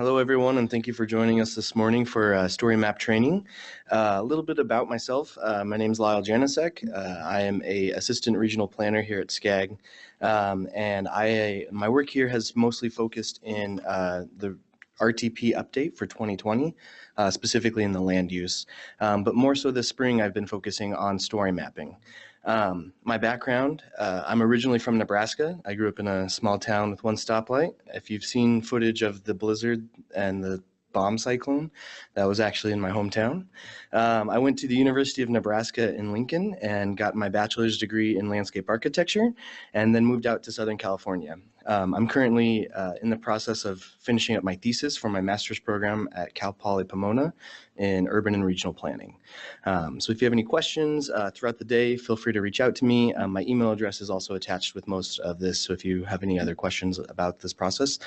Hello, everyone, and thank you for joining us this morning for story map training. A little bit about myself. My name is Lyle Janisek. I am an assistant regional planner here at SCAG, and my work here has mostly focused in the RTP update for 2020, specifically in the land use. But more so this spring, I've been focusing on story mapping. My background, I'm originally from Nebraska. I grew up in a small town with one stoplight. If you've seen footage of the blizzard and the bomb cyclone, that was actually in my hometown. I went to the University of Nebraska in Lincoln and got my bachelor's degree in landscape architecture and then moved out to Southern California. I'm currently in the process of finishing up my thesis for my master's program at Cal Poly Pomona in urban and regional planning. So if you have any questions throughout the day, feel free to reach out to me. My email address is also attached with most of this, so if you have any other questions about this process,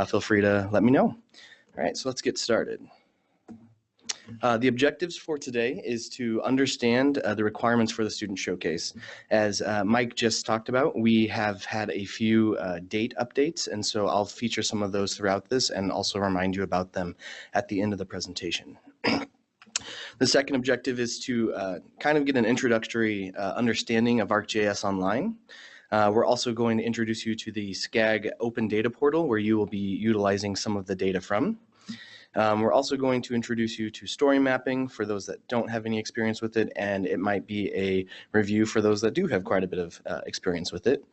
feel free to let me know. All right, so let's get started. The objectives for today is to understand the requirements for the student showcase. As Mike just talked about, we have had a few date updates, and so I'll feature some of those throughout this and also remind you about them at the end of the presentation. The second objective is to kind of get an introductory understanding of ArcGIS Online. We're also going to introduce you to the SCAG Open Data Portal, where you will be utilizing some of the data from. We're also going to introduce you to story mapping for those that don't have any experience with it, and it might be a review for those that do have quite a bit of experience with it.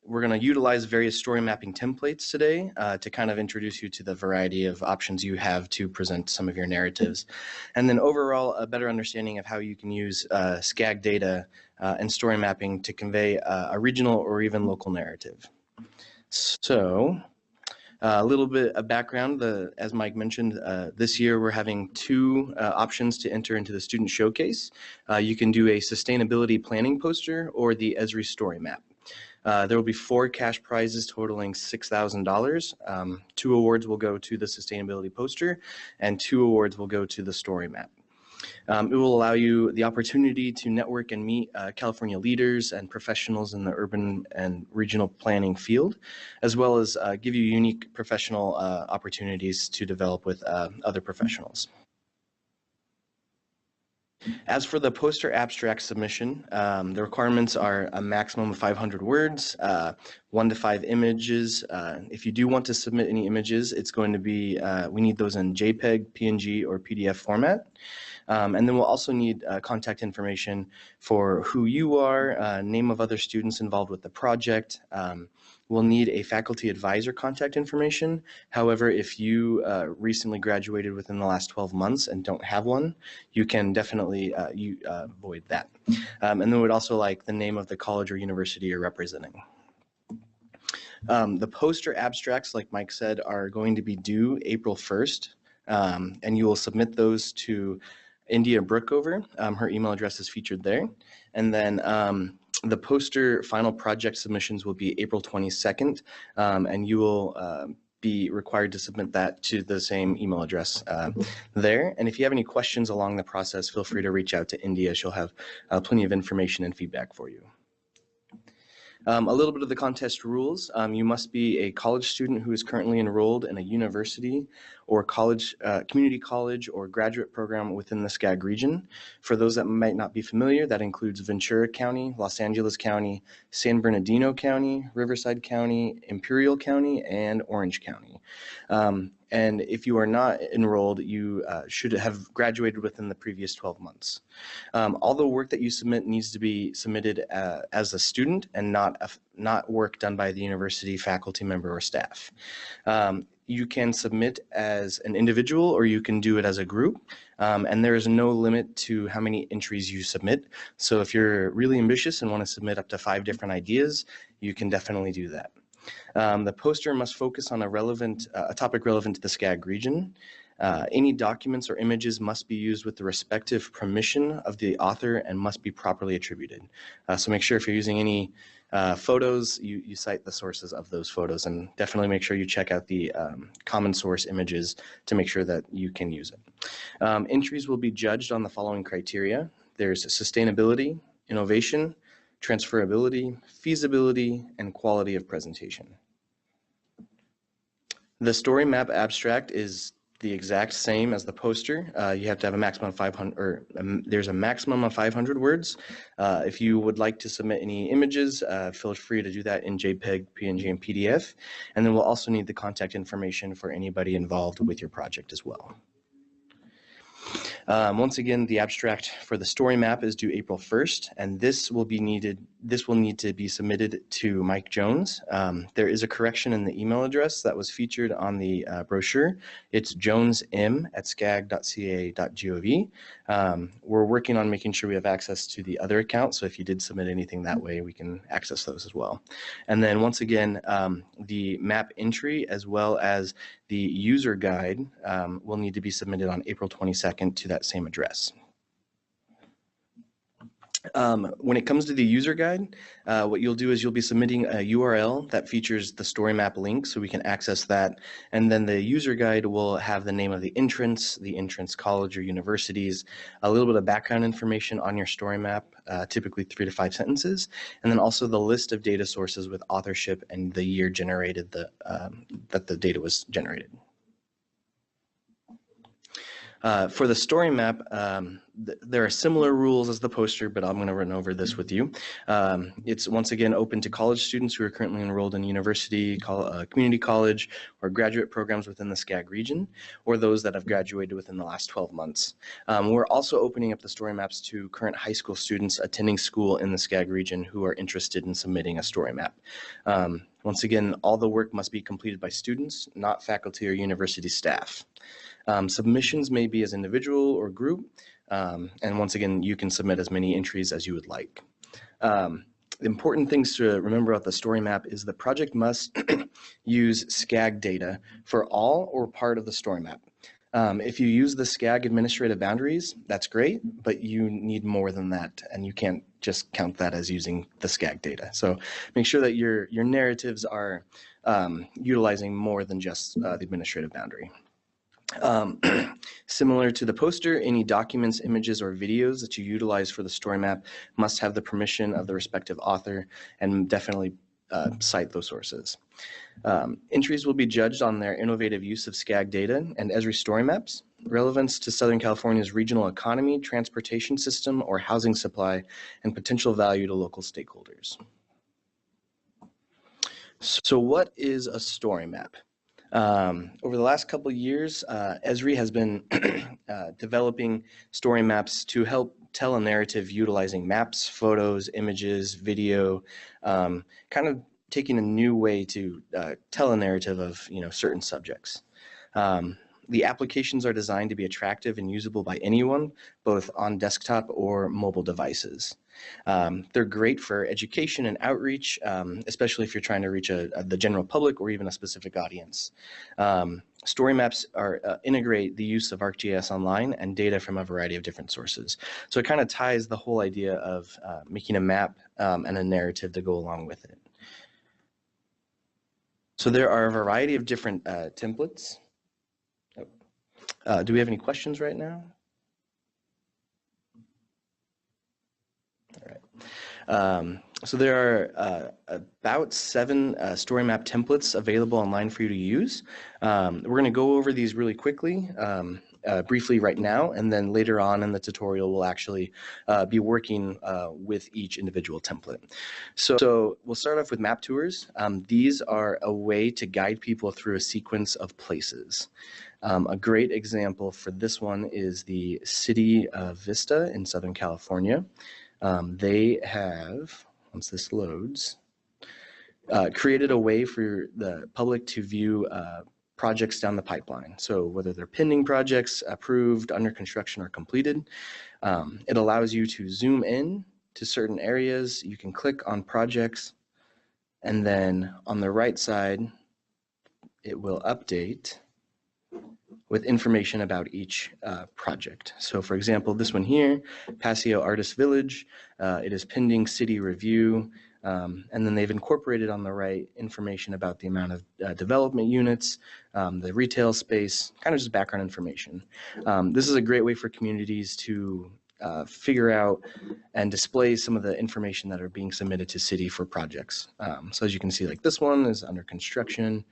We're going to utilize various story mapping templates today to kind of introduce you to the variety of options you have to present some of your narratives. And then overall, a better understanding of how you can use SCAG data and story mapping to convey a regional or even local narrative. So, a little bit of background, as Mike mentioned, this year we're having two options to enter into the student showcase. You can do a sustainability planning poster or the Esri story map. There will be 4 cash prizes totaling $6,000. 2 awards will go to the sustainability poster and 2 awards will go to the story map. It will allow you the opportunity to network and meet California leaders and professionals in the urban and regional planning field, as well as give you unique professional opportunities to develop with other professionals. As for the poster abstract submission, the requirements are a maximum of 500 words, 1 to 5 images. If you do want to submit any images, it's going to be, we need those in JPEG, PNG, or PDF format. And then we'll also need contact information for who you are, name of other students involved with the project. We'll need a faculty advisor contact information. However, if you recently graduated within the last 12 months and don't have one, you can definitely void that. And then we'd also like the name of the college or university you're representing. The poster abstracts, like Mike said, are going to be due April 1st, and you will submit those to India Brookover. Her email address is featured there. And then the poster final project submissions will be April 22nd, and you will be required to submit that to the same email address there. And if you have any questions along the process, feel free to reach out to India. She'll have plenty of information and feedback for you. A little bit of the contest rules. You must be a college student who is currently enrolled in a university or college, community college or graduate program within the SCAG region. For those that might not be familiar, that includes Ventura County, Los Angeles County, San Bernardino County, Riverside County, Imperial County, and Orange County. And if you are not enrolled, you should have graduated within the previous 12 months. All the work that you submit needs to be submitted as a student and not work done by the university faculty member or staff. You can submit as an individual or you can do it as a group, and there is no limit to how many entries you submit. So if you're really ambitious and want to submit up to 5 different ideas, you can definitely do that. The poster must focus on a topic relevant to the SCAG region. Any documents or images must be used with the respective permission of the author and must be properly attributed. So make sure if you're using any photos, you cite the sources of those photos, and definitely make sure you check out the common source images to make sure that you can use it. Entries will be judged on the following criteria. There's sustainability, innovation, transferability, feasibility, and quality of presentation. The story map abstract is the exact same as the poster. You have to have a maximum of 500, or there's a maximum of 500 words. If you would like to submit any images, feel free to do that in JPEG, PNG, and PDF. And then we'll also need the contact information for anybody involved with your project as well. Once again, the abstract for the story map is due April 1st, and this will need to be submitted to Mike Jones. There is a correction in the email address that was featured on the brochure. It's jonesm@scag.ca.gov. We're working on making sure we have access to the other account, so if you did submit anything that way, we can access those as well. And then once again, the map entry as well as the user guide will need to be submitted on April 22nd to that same address. When it comes to the user guide, what you'll do is you'll be submitting a URL that features the story map link so we can access that. And then the user guide will have the name of the entrance college or universities, a little bit of background information on your story map, typically 3 to 5 sentences, and then also the list of data sources with authorship and the year generated that the data was generated. For the story map, there are similar rules as the poster, but I'm going to run over this with you. It's once again open to college students who are currently enrolled in university, community college, or graduate programs within the SCAG region, or those that have graduated within the last 12 months. We're also opening up the story maps to current high school students attending school in the SCAG region who are interested in submitting a story map. Once again, all the work must be completed by students, not faculty or university staff. Submissions may be as individual or group, and once again, you can submit as many entries as you would like. The important things to remember about the story map is the project must use SCAG data for all or part of the story map. If you use the SCAG administrative boundaries, that's great, but you need more than that, and you can't just count that as using the SCAG data. So make sure that your narratives are utilizing more than just the administrative boundary. Similar to the poster, any documents, images, or videos that you utilize for the story map must have the permission of the respective author and definitely cite those sources. Entries will be judged on their innovative use of SCAG data and Esri story maps, relevance to Southern California's regional economy, transportation system, or housing supply, and potential value to local stakeholders. So what is a story map? Over the last couple of years, Esri has been developing story maps to help tell a narrative utilizing maps, photos, images, video, kind of taking a new way to tell a narrative of certain subjects. The applications are designed to be attractive and usable by anyone, both on desktop or mobile devices. They're great for education and outreach, especially if you're trying to reach the general public or even a specific audience. Story maps integrate the use of ArcGIS Online and data from a variety of different sources. So it kind of ties the whole idea of making a map and a narrative to go along with it. So there are a variety of different templates. Do we have any questions right now? All right. So there are about 7 story map templates available online for you to use. We're going to go over these really quickly, briefly right now, and then later on in the tutorial we'll actually be working with each individual template. So we'll start off with map tours. These are a way to guide people through a sequence of places. A great example for this one is the city of Vista in Southern California. They have, once this loads, created a way for the public to view projects down the pipeline. So whether they're pending projects, approved, under construction, or completed, it allows you to zoom in to certain areas. You can click on projects, and then on the right side, it will update with information about each project. So for example, this one here, Paseo Artist Village, it is pending city review, and then they've incorporated on the right information about the amount of development units, the retail space, kind of just background information. This is a great way for communities to figure out and display some of the information that are being submitted to city for projects. So as you can see, like this one is under construction.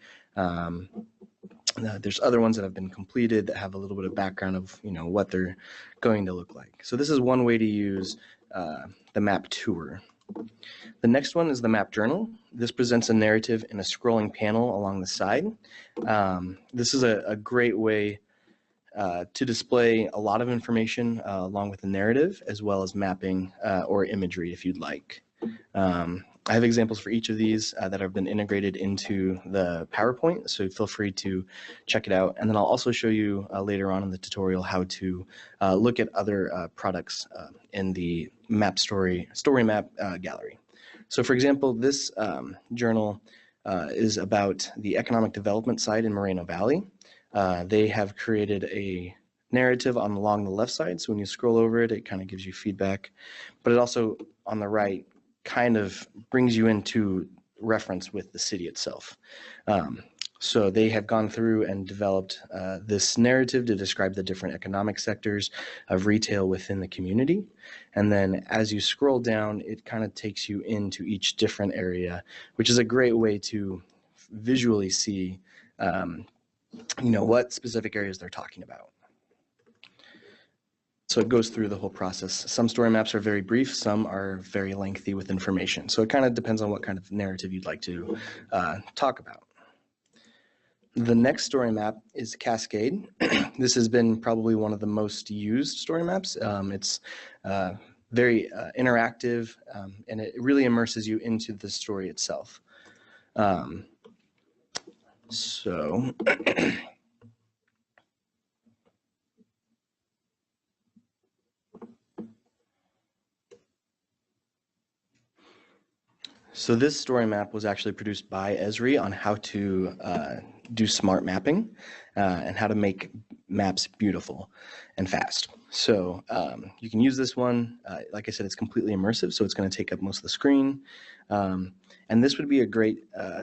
There's other ones that have been completed that have a little bit of background of what they're going to look like. So this is one way to use the map tour. The next one is the map journal. This presents a narrative in a scrolling panel along the side. This is a great way to display a lot of information along with the narrative, as well as mapping or imagery if you'd like. I have examples for each of these that have been integrated into the PowerPoint, so feel free to check it out. And then I'll also show you later on in the tutorial how to look at other products in the story map gallery. So for example, this journal is about the economic development side in Moreno Valley. They have created a narrative along the left side, so when you scroll over it, it kind of gives you feedback, but it also on the right kind of brings you into reference with the city itself. So they have gone through and developed this narrative to describe the different economic sectors of retail within the community. And then as you scroll down, it kind of takes you into each different area, which is a great way to visually see what specific areas they're talking about. So it goes through the whole process. Some story maps are very brief, some are very lengthy with information. So it kind of depends on what kind of narrative you'd like to talk about. The next story map is Cascade. This has been probably one of the most used story maps. It's very interactive, and it really immerses you into the story itself. So this story map was actually produced by Esri on how to do smart mapping and how to make maps beautiful and fast. So you can use this one. Like I said, it's completely immersive, so it's going to take up most of the screen. And this would be a great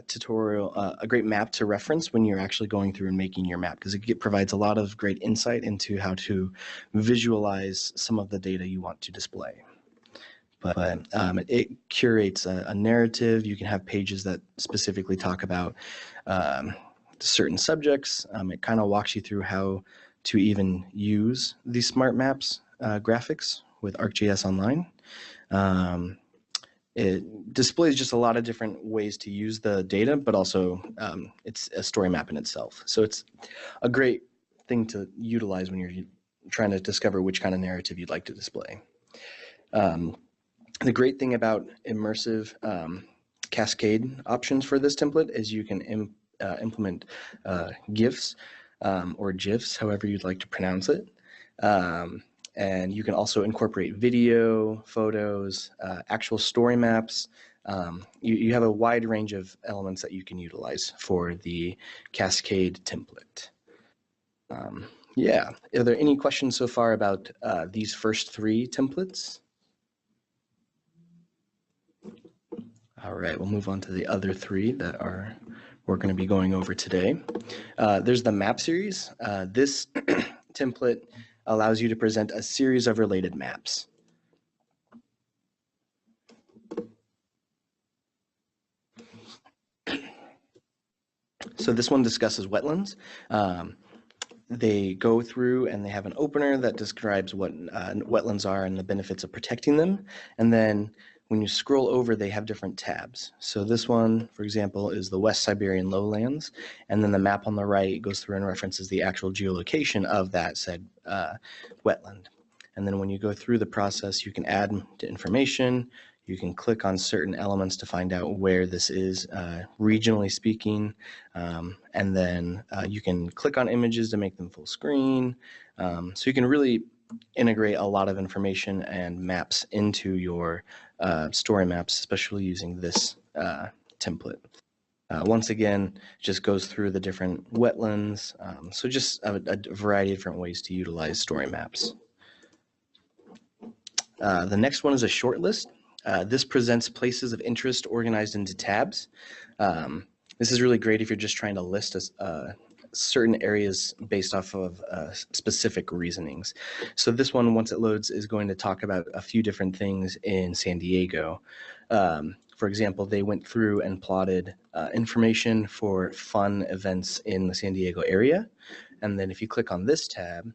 tutorial, a great map to reference when you're actually going through and making your map, because it provides a lot of great insight into how to visualize some of the data you want to display. But it curates a narrative. You can have pages that specifically talk about certain subjects. It kind of walks you through how to even use these smart maps graphics with ArcGIS Online. It displays just a lot of different ways to use the data, but also it's a story map in itself. So it's a great thing to utilize when you're trying to discover which kind of narrative you'd like to display. The great thing about immersive Cascade options for this template is you can implement GIFs or GIFs, however you'd like to pronounce it. And you can also incorporate video, photos, actual story maps. You have a wide range of elements that you can utilize for the Cascade template. Yeah, are there any questions so far about these first three templates? All right, we'll move on to the other three that we're going to be going over today. There's the map series. This template allows you to present a series of related maps. So this one discusses wetlands. They go through and they have an opener that describes what wetlands are and the benefits of protecting them. And then when you scroll over, they have different tabs. So this one, for example, is the West Siberian lowlands. And then the map on the right goes through and references the actual geolocation of that said wetland. And then when you go through the process, you can add to information. You can click on certain elements to find out where this is regionally speaking. And then you can click on images to make them full screen. So you can really integrate a lot of information and maps into your story maps, especially using this template. Once again, just goes through the different wetlands. So just a variety of different ways to utilize story maps. The next one is a shortlist. This presents places of interest organized into tabs. This is really great if you're just trying to list certain areas based off of specific reasonings. So this one, once it loads, is going to talk about a few different things in San Diego. For example, they went through and plotted information for fun events in the San Diego area. And then if you click on this tab,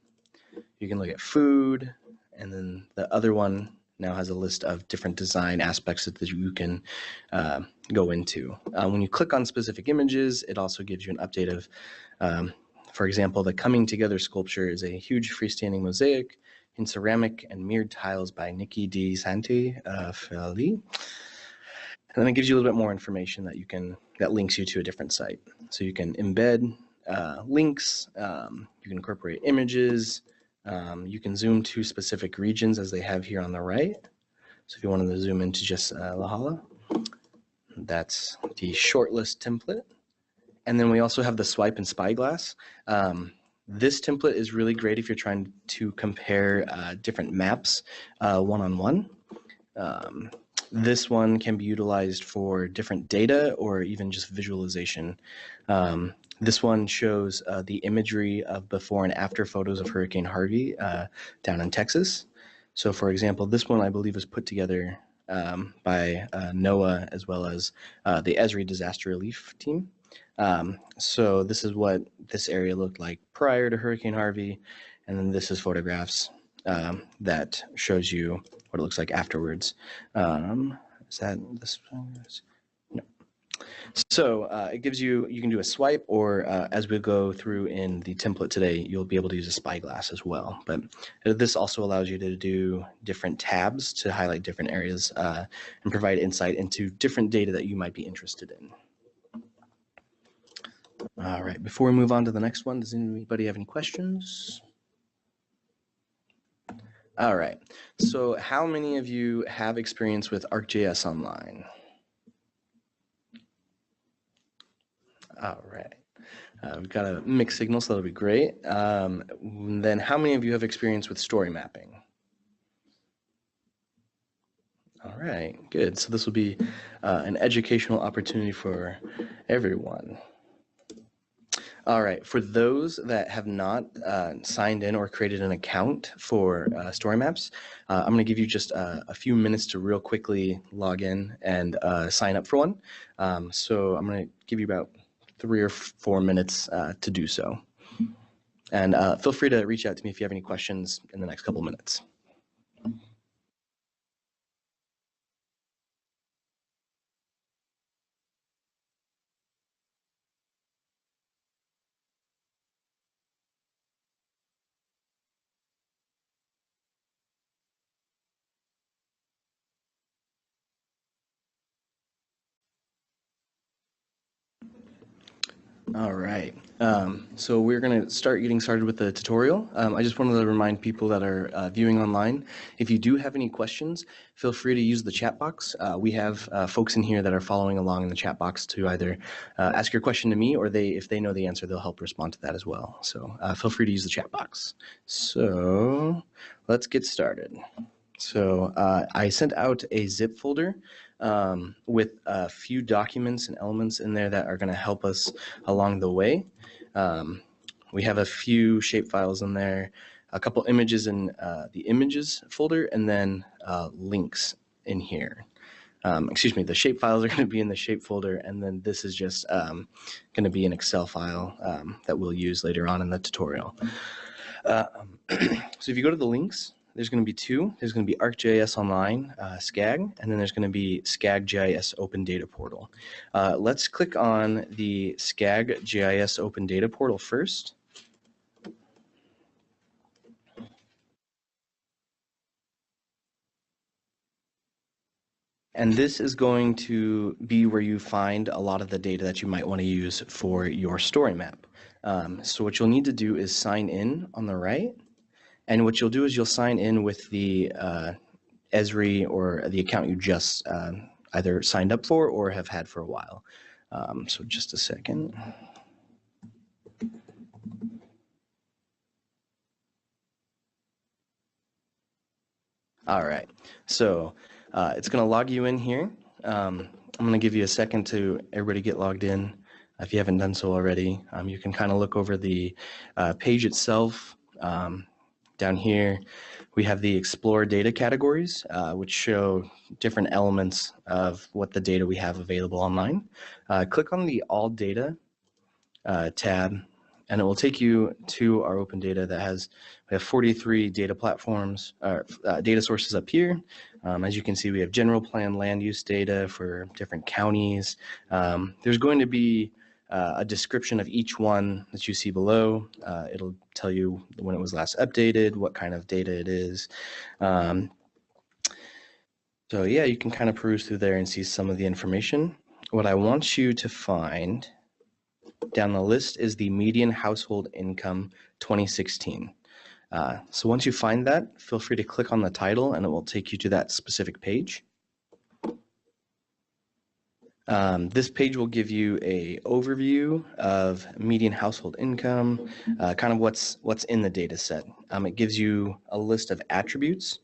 you can look at food, and then the other one now has a list of different design aspects that you can go into. When you click on specific images, it also gives you an update of, for example, the Coming Together sculpture is a huge freestanding mosaic in ceramic and mirrored tiles by Nikki Di Santi Feli. And then it gives you a little bit more information that links you to a different site. So you can embed links, you can incorporate images, you can zoom to specific regions as they have here on the right. So if you wanted to zoom into just La Jolla, that's the Shortlist template. And then we also have the Swipe and Spyglass. This template is really great if you're trying to compare different maps one-on-one. This one can be utilized for different data or even just visualization. This one shows the imagery of before and after photos of Hurricane Harvey down in Texas. So for example, this one I believe was put together by NOAA as well as the Esri disaster relief team. So this is what this area looked like prior to Hurricane Harvey, and then this is photographs that shows you what it looks like afterwards. Is that this? No. So it gives you can do a swipe, or as we go through in the template today, you'll be able to use a spyglass as well. But this also allows you to do different tabs to highlight different areas and provide insight into different data that you might be interested in. All right, before we move on to the next one, does anybody have any questions? All right, so how many of you have experience with ArcGIS Online? All right, we've got a mixed signal, so that'll be great. Then how many of you have experience with story mapping? All right, good. So this will be an educational opportunity for everyone. All right, for those that have not signed in or created an account for Story Maps, I'm going to give you just a few minutes to real quickly log in and sign up for one. So I'm going to give you about 3 or 4 minutes to do so. And feel free to reach out to me if you have any questions in the next couple minutes. All right, so we're going to start getting started with the tutorial. I just wanted to remind people that are viewing online, if you do have any questions, feel free to use the chat box. We have folks in here that are following along in the chat box to either ask your question to me, or if they know the answer, they'll help respond to that as well. So feel free to use the chat box. So let's get started. So I sent out a zip folder with a few documents and elements in there that are going to help us along the way. We have a few shapefiles in there, a couple images in the images folder, and then links in here. Excuse me, the shapefiles are going to be in the shape folder, and then this is just going to be an Excel file that we'll use later on in the tutorial. So if you go to the links, there's going to be 2. There's going to be ArcGIS Online, SCAG, and then there's going to be SCAG GIS Open Data Portal. Let's click on the SCAG GIS Open Data Portal first. And this is going to be where you find a lot of the data that you might want to use for your story map. So what you'll need to do is sign in on the right. And what you'll do is you'll sign in with the Esri or the account you just either signed up for or have had for a while. So just a second. All right, so it's going to log you in here. I'm going to give you a second to everybody get logged in. If you haven't done so already, you can kind of look over the page itself. Down here, we have the Explore data categories, which show different elements of what the data we have available online. Click on the All Data tab, and it will take you to our open data that we have 43 data platforms, data sources up here. As you can see, we have general plan land use data for different counties. There's going to be a description of each one that you see below. It'll tell you when it was last updated, what kind of data it is. So yeah, you can kind of peruse through there and see some of the information. What I want you to find down the list is the median household income 2016. So once you find that, feel free to click on the title and it will take you to that specific page. This page will give you an overview of median household income, kind of what's in the data set. It gives you a list of attributes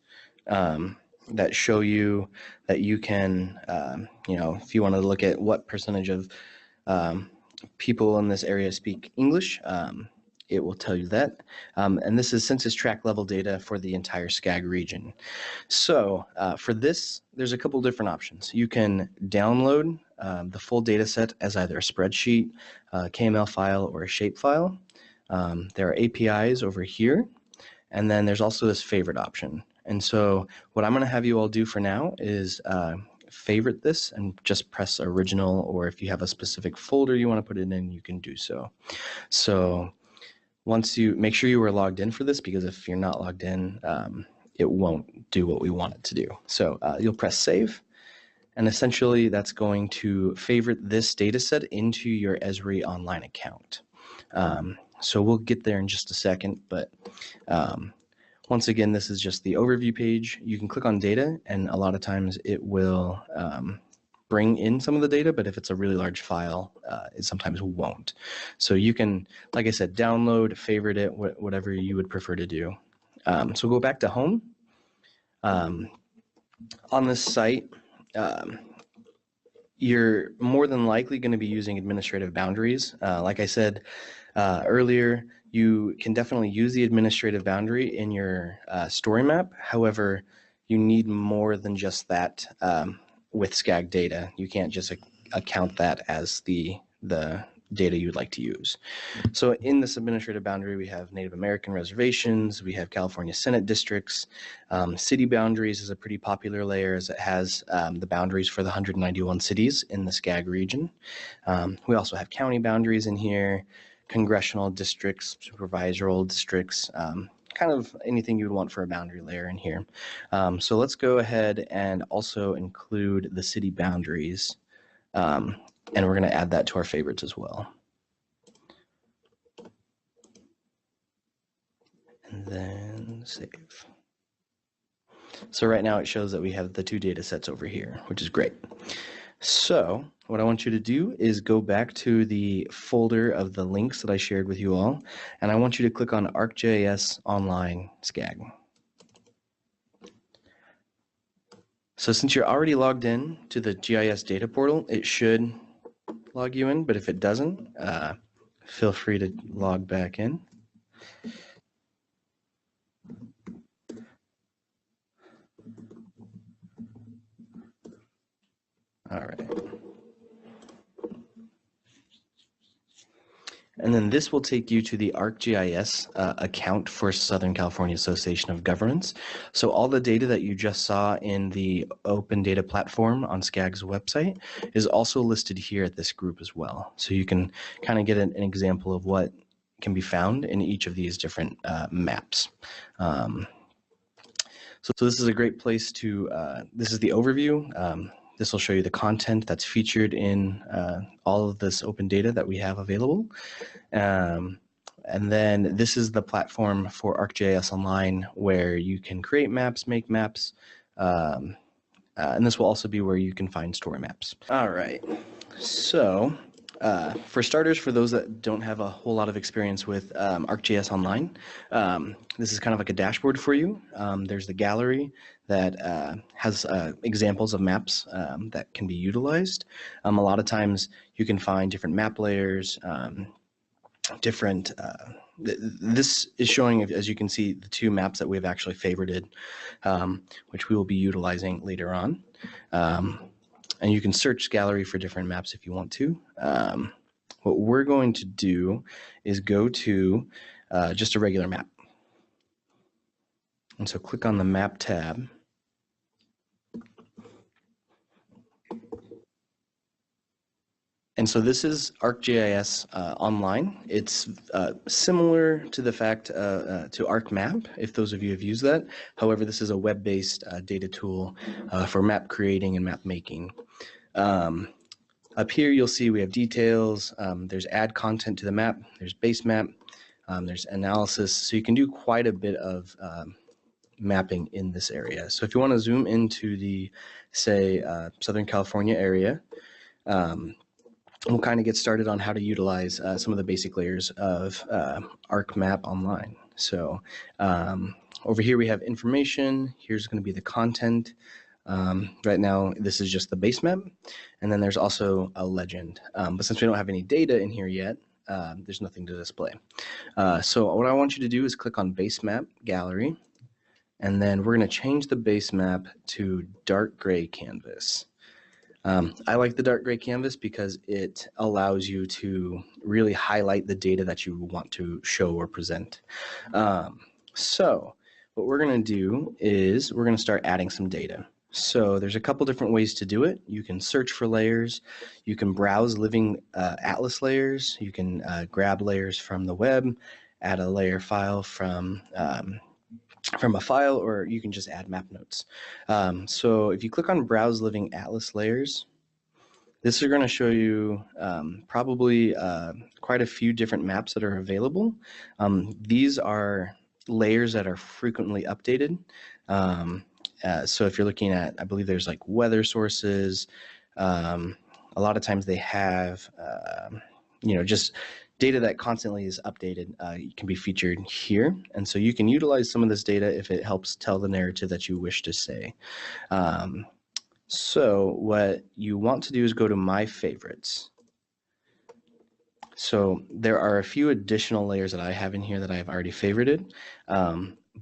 that show you that you can, if you want to look at what percentage of people in this area speak English, it will tell you that. And this is census tract level data for the entire SCAG region. So for this, there's a couple different options. You can download the full data set as either a spreadsheet, KML file, or a shapefile. There are APIs over here, and then there's also this favorite option. And so what I'm going to have you all do for now is favorite this and just press original, or if you have a specific folder you want to put it in, you can do so. So once you make sure you are logged in for this, because if you're not logged in, it won't do what we want it to do. So you'll press save, and essentially that's going to favorite this data set into your Esri Online account. So we'll get there in just a second, but once again, this is just the overview page. You can click on data, and a lot of times it will bring in some of the data, but if it's a really large file, it sometimes won't. So you can, like I said, download, favorite it, whatever you would prefer to do. So go back to home. On this site, you're more than likely going to be using administrative boundaries. Like I said earlier, you can definitely use the administrative boundary in your story map. However, you need more than just that with SCAG data. You can't just account that as the data you'd like to use. So in this administrative boundary, we have Native American reservations, we have California Senate districts. City boundaries is a pretty popular layer, as it has the boundaries for the 191 cities in the SCAG region. We also have county boundaries in here, congressional districts, supervisory districts, kind of anything you would want for a boundary layer in here. So let's go ahead and also include the city boundaries, and we're going to add that to our favorites as well. And then save. So right now it shows that we have the two data sets over here, which is great. So what I want you to do is go back to the folder of the links that I shared with you all, and I want you to click on ArcGIS Online SCAG. So since you're already logged in to the GIS data portal, it should log you in, but if it doesn't, feel free to log back in. All right. And then this will take you to the ArcGIS account for Southern California Association of Governments. So all the data that you just saw in the open data platform on SCAG's website is also listed here at this group as well. So you can kind of get an example of what can be found in each of these different maps. So this is a great place to, this is the overview. This will show you the content that's featured in all of this open data that we have available. And then this is the platform for ArcGIS Online, where you can create maps, make maps, and this will also be where you can find story maps. All right, so for starters, for those that don't have a whole lot of experience with ArcGIS Online, this is kind of like a dashboard for you. There's the gallery that has examples of maps that can be utilized. A lot of times you can find different map layers, different this is showing, as you can see, the two maps that we've actually favorited, which we will be utilizing later on. And you can search gallery for different maps if you want to. What we're going to do is go to just a regular map. And so click on the map tab. And so this is ArcGIS Online. It's similar to the fact to ArcMap, if those of you have used that. However, this is a web-based data tool for map creating and map making. Up here, you'll see we have details. There's add content to the map. There's base map. There's analysis. So you can do quite a bit of mapping in this area. So if you want to zoom into the, say, Southern California area, we'll kind of get started on how to utilize some of the basic layers of ArcMap Online. So over here we have information. Here's going to be the content. Right now this is just the base map, and then there's also a legend. But since we don't have any data in here yet, there's nothing to display. So what I want you to do is click on base map gallery, and then we're going to change the base map to dark gray canvas. I like the dark gray canvas because it allows you to really highlight the data that you want to show or present. So what we're going to do is we're going to start adding some data. So there's a couple different ways to do it. You can search for layers. You can browse living atlas layers. You can grab layers from the web, add a layer file from a file, or you can just add map notes. So if you click on Browse Living Atlas Layers, this is going to show you probably quite a few different maps that are available. These are layers that are frequently updated. So if you're looking at, I believe there's like weather sources, a lot of times they have, just data that constantly is updated can be featured here. And so you can utilize some of this data if it helps tell the narrative that you wish to say. So what you want to do is go to My Favorites. So there are a few additional layers that I have in here that I have already favorited,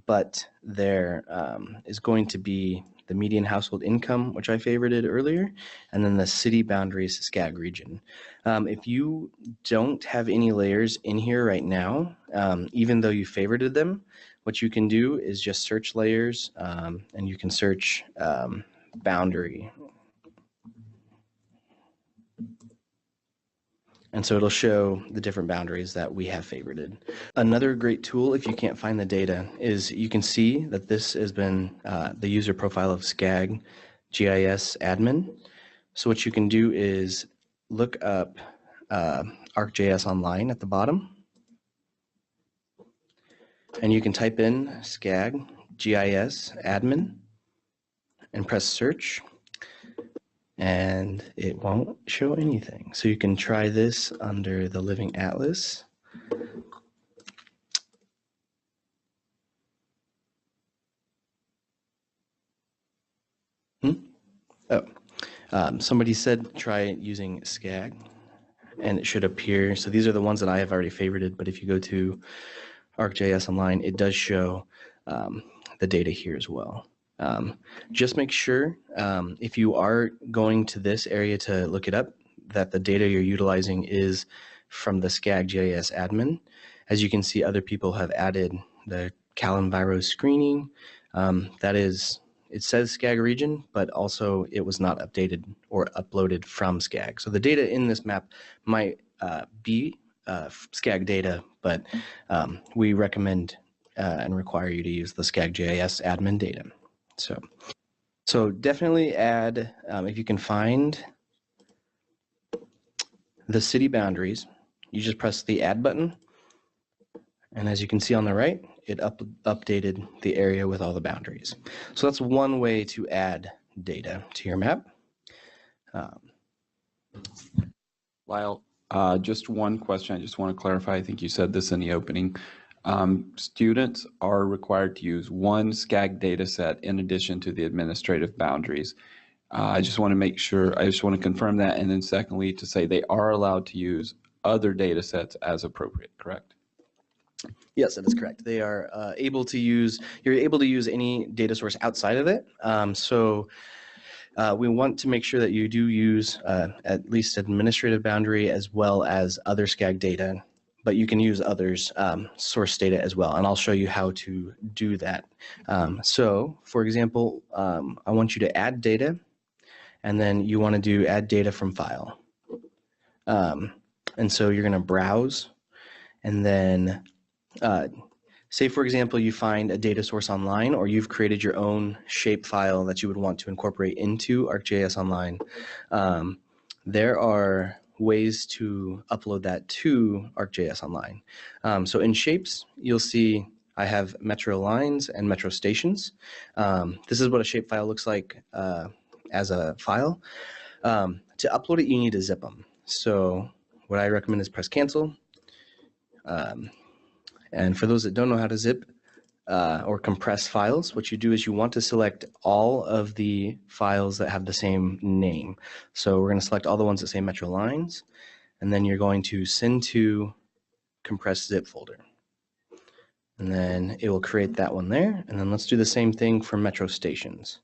but there is going to be the median household income, which I favorited earlier, and then the city boundaries SCAG region. If you don't have any layers in here right now, even though you favorited them, what you can do is just search layers, and you can search boundary. And so it'll show the different boundaries that we have favorited. Another great tool, if you can't find the data, is you can see that this has been the user profile of SCAG GIS admin. So what you can do is look up ArcGIS Online at the bottom, and you can type in SCAG GIS admin and press search, and it won't show anything. So you can try this under the Living Atlas. Somebody said try using SCAG, and it should appear. So these are the ones that I have already favorited, but if you go to ArcGIS Online, it does show the data here as well. Just make sure if you are going to this area to look it up, that the data you're utilizing is from the SCAG GIS admin. As you can see, other people have added the Calenviro screening. That is, it says SCAG region, but also it was not updated or uploaded from SCAG. So the data in this map might be SCAG data, but we recommend and require you to use the SCAG GIS admin data. So definitely add, if you can find the city boundaries, you just press the add button, and as you can see on the right, it updated the area with all the boundaries. So that's one way to add data to your map. Lyle, just one question I just want to clarify. I think you said this in the opening. Students are required to use one SCAG data set in addition to the administrative boundaries. I just want to make sure, I just want to confirm that, and then secondly, to say they are allowed to use other data sets as appropriate, correct? Yes, that is correct. They are able to use, you're able to use any data source outside of it. We want to make sure that you do use at least administrative boundary as well as other SCAG data, but you can use others' source data as well, and I'll show you how to do that. So, for example, I want you to add data, and then you want to do add data from file. And so you're going to browse, and then say, for example, you find a data source online, or you've created your own shape file that you would want to incorporate into ArcGIS Online. There are ways to upload that to ArcGIS Online. So in shapes, you'll see I have metro lines and metro stations. This is what a shapefile looks like as a file. To upload it, you need to zip them. So what I recommend is press cancel. And for those that don't know how to zip or compress files, what you do is you want to select all of the files that have the same name. So we're going to select all the ones that say metro lines, and then you're going to send to compressed zip folder. And then it will create that one there. And then let's do the same thing for metro stations.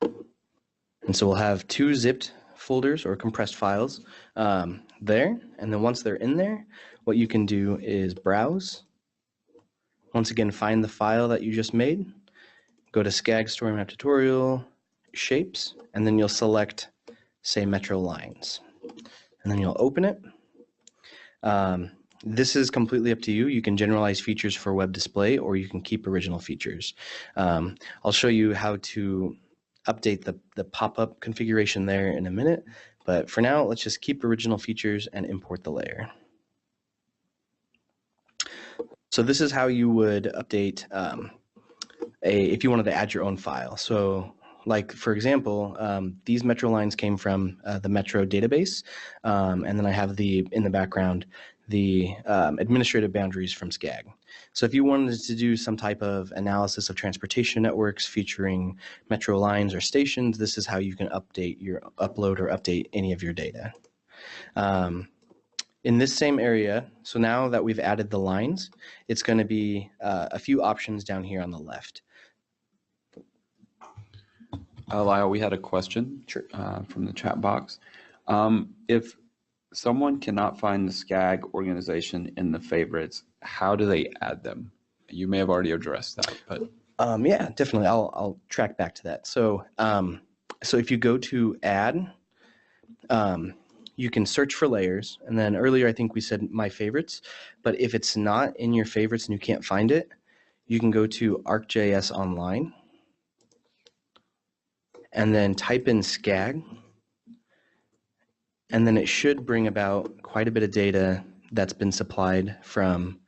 And so we'll have two zipped folders or compressed files there. And then once they're in there, what you can do is browse. Once again, find the file that you just made, go to SCAG Story Map Tutorial, Shapes, and then you'll select, say, Metro Lines. And then you'll open it. This is completely up to you. You can generalize features for web display, or you can keep original features. I'll show you how to update the pop-up configuration there in a minute, but for now, let's just keep original features and import the layer. So this is how you would update if you wanted to add your own file. So like, for example, these metro lines came from the Metro database, and then I have in the background the administrative boundaries from SCAG. So if you wanted to do some type of analysis of transportation networks featuring metro lines or stations, this is how you can upload or update any of your data. In this same area, so now that we've added the lines, it's going to be a few options down here on the left. Lyle, we had a question from the chat box. If someone cannot find the SCAG organization in the favorites, how do they add them? You may have already addressed that, but yeah, definitely. I'll track back to that. So, so if you go to add, you can search for layers, and then earlier I think we said my favorites, but if it's not in your favorites and you can't find it, you can go to ArcGIS Online and then type in SCAG, and then it should bring about quite a bit of data that's been supplied from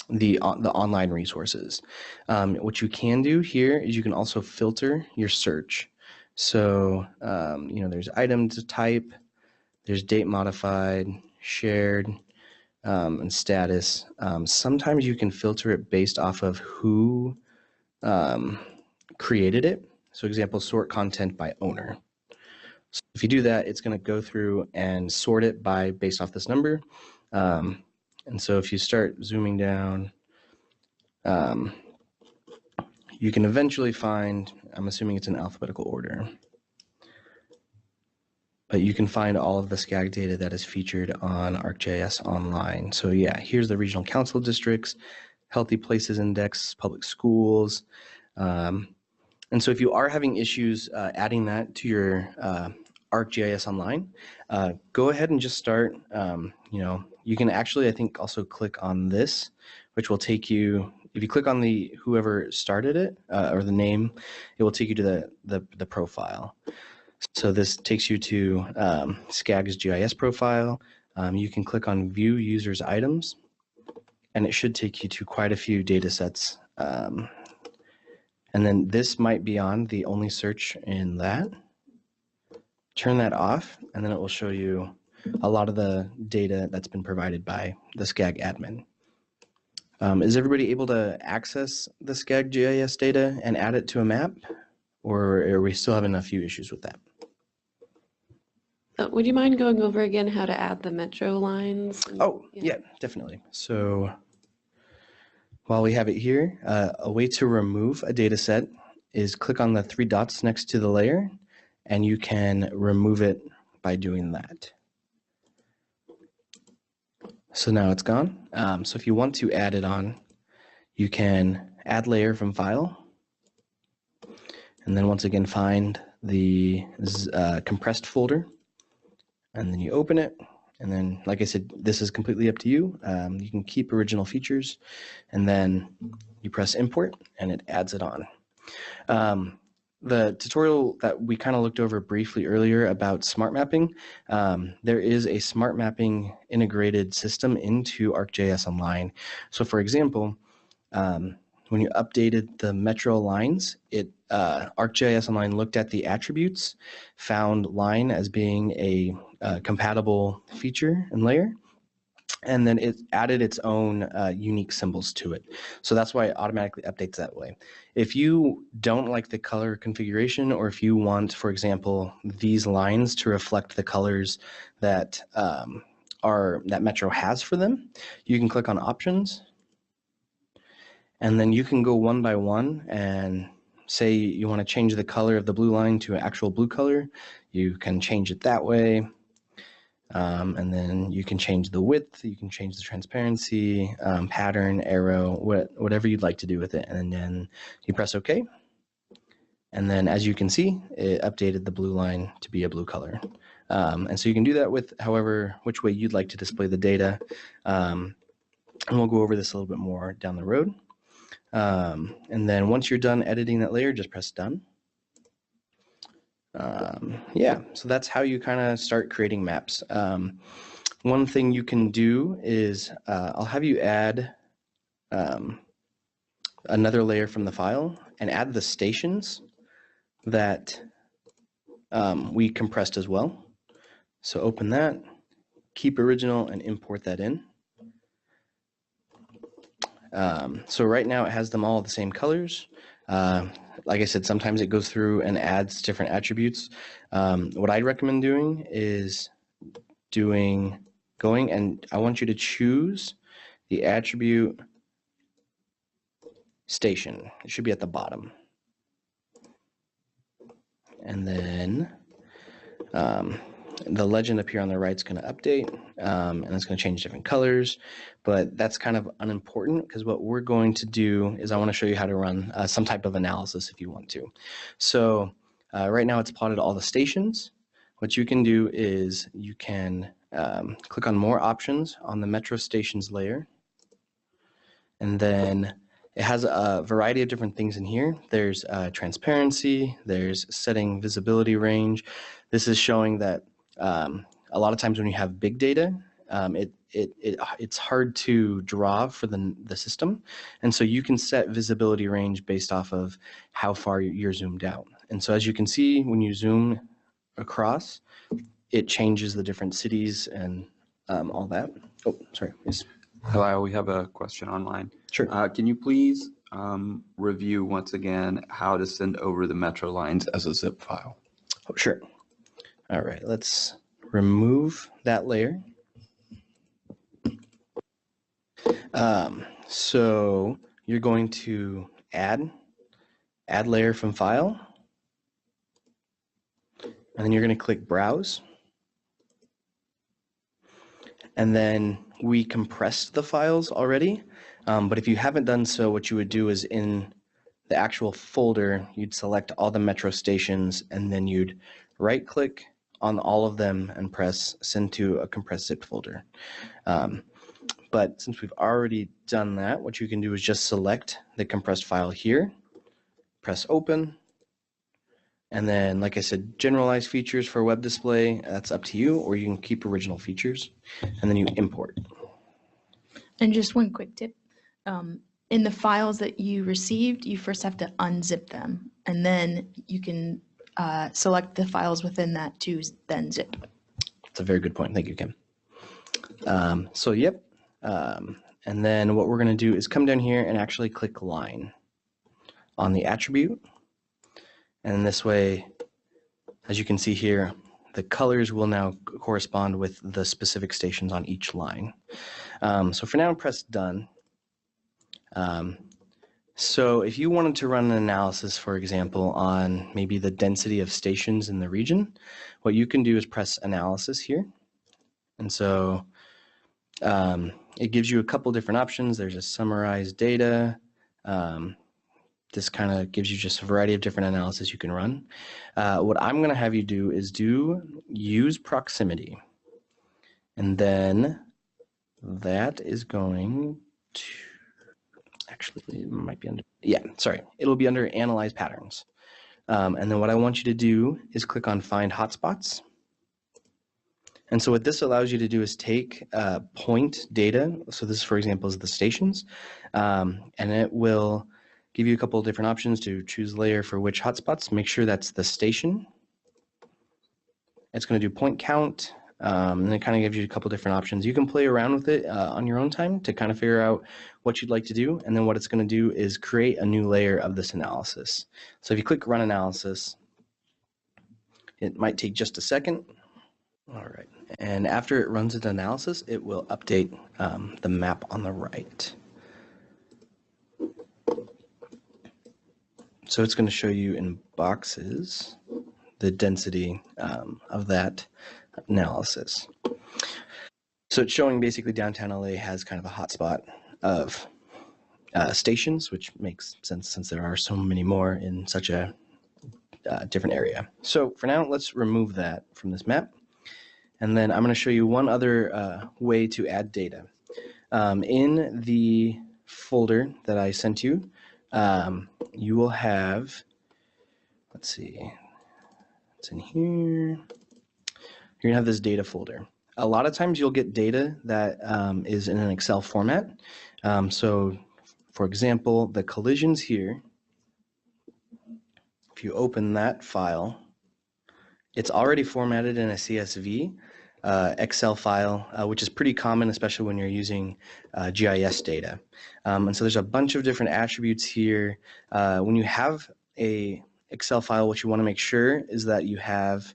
the online resources. What you can do here is you can also filter your search. So, there's item to type, there's date modified, shared, and status. Sometimes you can filter it based off of who created it. So example, sort content by owner. So if you do that, it's going to go through and sort it based off this number. And so if you start zooming down, you can eventually find, I'm assuming it's in alphabetical order, but you can find all of the SCAG data that is featured on ArcGIS Online. So yeah, here's the regional council districts, healthy places index, public schools. And so if you are having issues adding that to your ArcGIS Online, go ahead and just start, you can actually, I think, also click on this, which will take you, if you click on whoever started it or the name, it will take you to the profile. So this takes you to SCAG's GIS profile. You can click on View Users Items, and it should take you to quite a few data sets. And then this might be on the only search in that. Turn that off, and then it will show you a lot of the data that's been provided by the SCAG admin. Is everybody able to access the SCAG GIS data and add it to a map, or are we still having a few issues with that? Would you mind going over again how to add the metro lines? Oh, yeah, definitely. So while we have it here, a way to remove a data set is click on the 3 dots next to the layer, and you can remove it by doing that. So now it's gone. So if you want to add it on, you can add layer from file, and then once again find the compressed folder, and then you open it. And then, like I said, this is completely up to you. You can keep original features, and then you press import, and it adds it on. The tutorial that we kind of looked over briefly earlier about smart mapping, there is a smart mapping integrated system into ArcGIS Online. So for example, when you updated the metro lines, ArcGIS Online looked at the attributes, found line as being a compatible feature and layer, and then it added its own unique symbols to it. So that's why it automatically updates that way. If you don't like the color configuration, or if you want, for example, these lines to reflect the colors that that Metro has for them, you can click on Options, and then you can go one by one and say you want to change the color of the blue line to an actual blue color. You can change it that way. And then you can change the width, you can change the transparency, pattern, arrow, whatever you'd like to do with it. And then you press OK. And then as you can see, it updated the blue line to be a blue color. And so you can do that with which way you'd like to display the data. And we'll go over this a little bit more down the road. And then once you're done editing that layer, just press done. Yeah, so that's how you kind of start creating maps. One thing you can do is I'll have you add another layer from the file and add the stations that we compressed as well. So open that, keep original, and import that in. So right now it has them all the same colors. Like I said, sometimes it goes through and adds different attributes. What I'd recommend doing is going and I want you to choose the attribute station. It should be at the bottom. And then the legend up here on the right is going to update, and it's going to change different colors, but that's kind of unimportant because what we're going to do is I want to show you how to run some type of analysis if you want to. So right now it's plotted all the stations. What you can do is you can click on more options on the metro stations layer, and then it has a variety of different things in here. There's transparency, there's setting visibility range. This is showing that a lot of times when you have big data, it's hard to draw for the system. And so you can set visibility range based off of how far you're zoomed out. And so as you can see, when you zoom across, it changes the different cities and all that. Oh, sorry. Yes. Hello, we have a question online. Sure. Can you please review once again how to send over the metro lines as a zip file? Oh, sure. All right, let's remove that layer. So you're going to add layer from file, and then you're going to click browse. And then we compressed the files already, but if you haven't done so, what you would do is in the actual folder, you'd select all the metro stations, and then you'd right click on all of them and press send to a compressed zip folder. But since we've already done that, what you can do is just select the compressed file here, press open, and then, like I said, generalized features for web display, that's up to you, or you can keep original features, and then you import. And just one quick tip. In the files that you received, you first have to unzip them, and then you can select the files within that to then zip. That's a very good point. Thank you, Kim. So, yep. And then what we're going to do is come down here and actually click line on the attribute. And this way, as you can see here, the colors will now correspond with the specific stations on each line. So for now, press done. So if you wanted to run an analysis, for example, on maybe the density of stations in the region, what you can do is press analysis here. And so it gives you a couple different options. There's a summarized data. This kind of gives you just a variety of different analysis you can run. What I'm going to have you do is use proximity. And then that is going to, actually, it might be under, it'll be under Analyze Patterns. And then what I want you to do is click on Find Hotspots. And so what this allows you to do is take point data. So this, for example, is the stations. And it will give you a couple of different options to choose layer for which hotspots. Make sure that's the station. It's going to do point count. And it kind of gives you a couple different options. You can play around with it on your own time to kind of figure out what you'd like to do. And then what it's going to do is create a new layer of this analysis. So if you click Run Analysis, it might take just a second. All right. And after it runs its analysis, it will update the map on the right. So it's going to show you in boxes the density of that analysis. So it's showing basically downtown LA has kind of a hotspot of stations, which makes sense since there are so many more in such a different area. So for now, let's remove that from this map. And then I'm going to show you one other way to add data. In the folder that I sent you, you will have, let's see, it's in here. You're going to have this data folder. A lot of times you'll get data that is in an Excel format. So for example, the collisions here, if you open that file, it's already formatted in a CSV Excel file, which is pretty common, especially when you're using GIS data. And so there's a bunch of different attributes here. When you have a Excel file, what you want to make sure is that you have,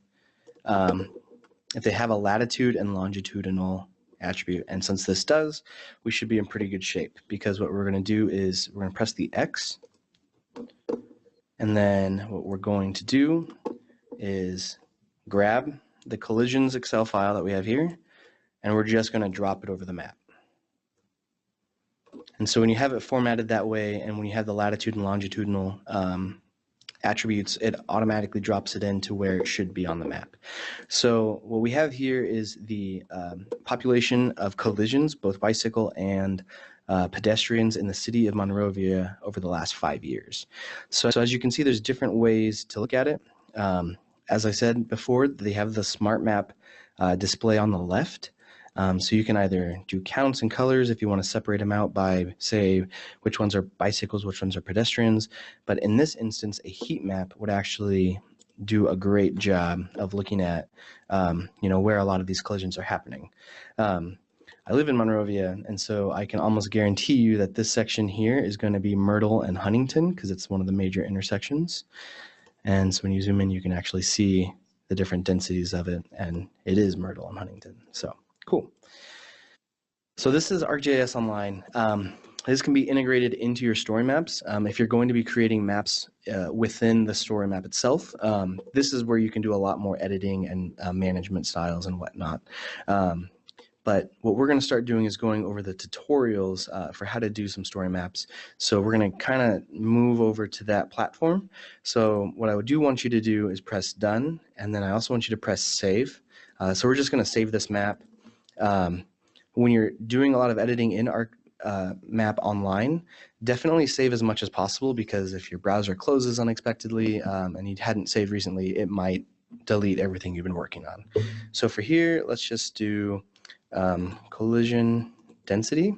if they have a latitude and longitudinal attribute. And since this does, we should be in pretty good shape, because what we're going to do is we're going to press the X. And then what we're going to do is grab the collisions Excel file that we have here, and we're just going to drop it over the map. And so when you have it formatted that way, and when you have the latitude and longitudinal attributes, it automatically drops it into where it should be on the map. So what we have here is the population of collisions, both bicycle and pedestrians in the city of Monrovia over the last 5 years. So as you can see, there's different ways to look at it. As I said before, they have the smart map display on the left. So you can either do counts and colors if you want to separate them out by, say, which ones are bicycles, which ones are pedestrians. But in this instance, a heat map would actually do a great job of looking at, where a lot of these collisions are happening. I live in Monrovia, and so I can almost guarantee you that this section here is going to be Myrtle and Huntington, because it's one of the major intersections. And so when you zoom in, you can actually see the different densities of it, and it is Myrtle and Huntington. So cool. So this is ArcGIS Online. This can be integrated into your story maps. If you're going to be creating maps within the story map itself, this is where you can do a lot more editing and management styles and whatnot. But what we're going to start doing is going over the tutorials for how to do some story maps. So we're going to kind of move over to that platform. So what I do want you to do is press done, and then I also want you to press save. So we're just going to save this map. When you're doing a lot of editing in ArcMap Online, definitely save as much as possible, because if your browser closes unexpectedly and you hadn't saved recently, it might delete everything you've been working on. So for here, let's just do collision density.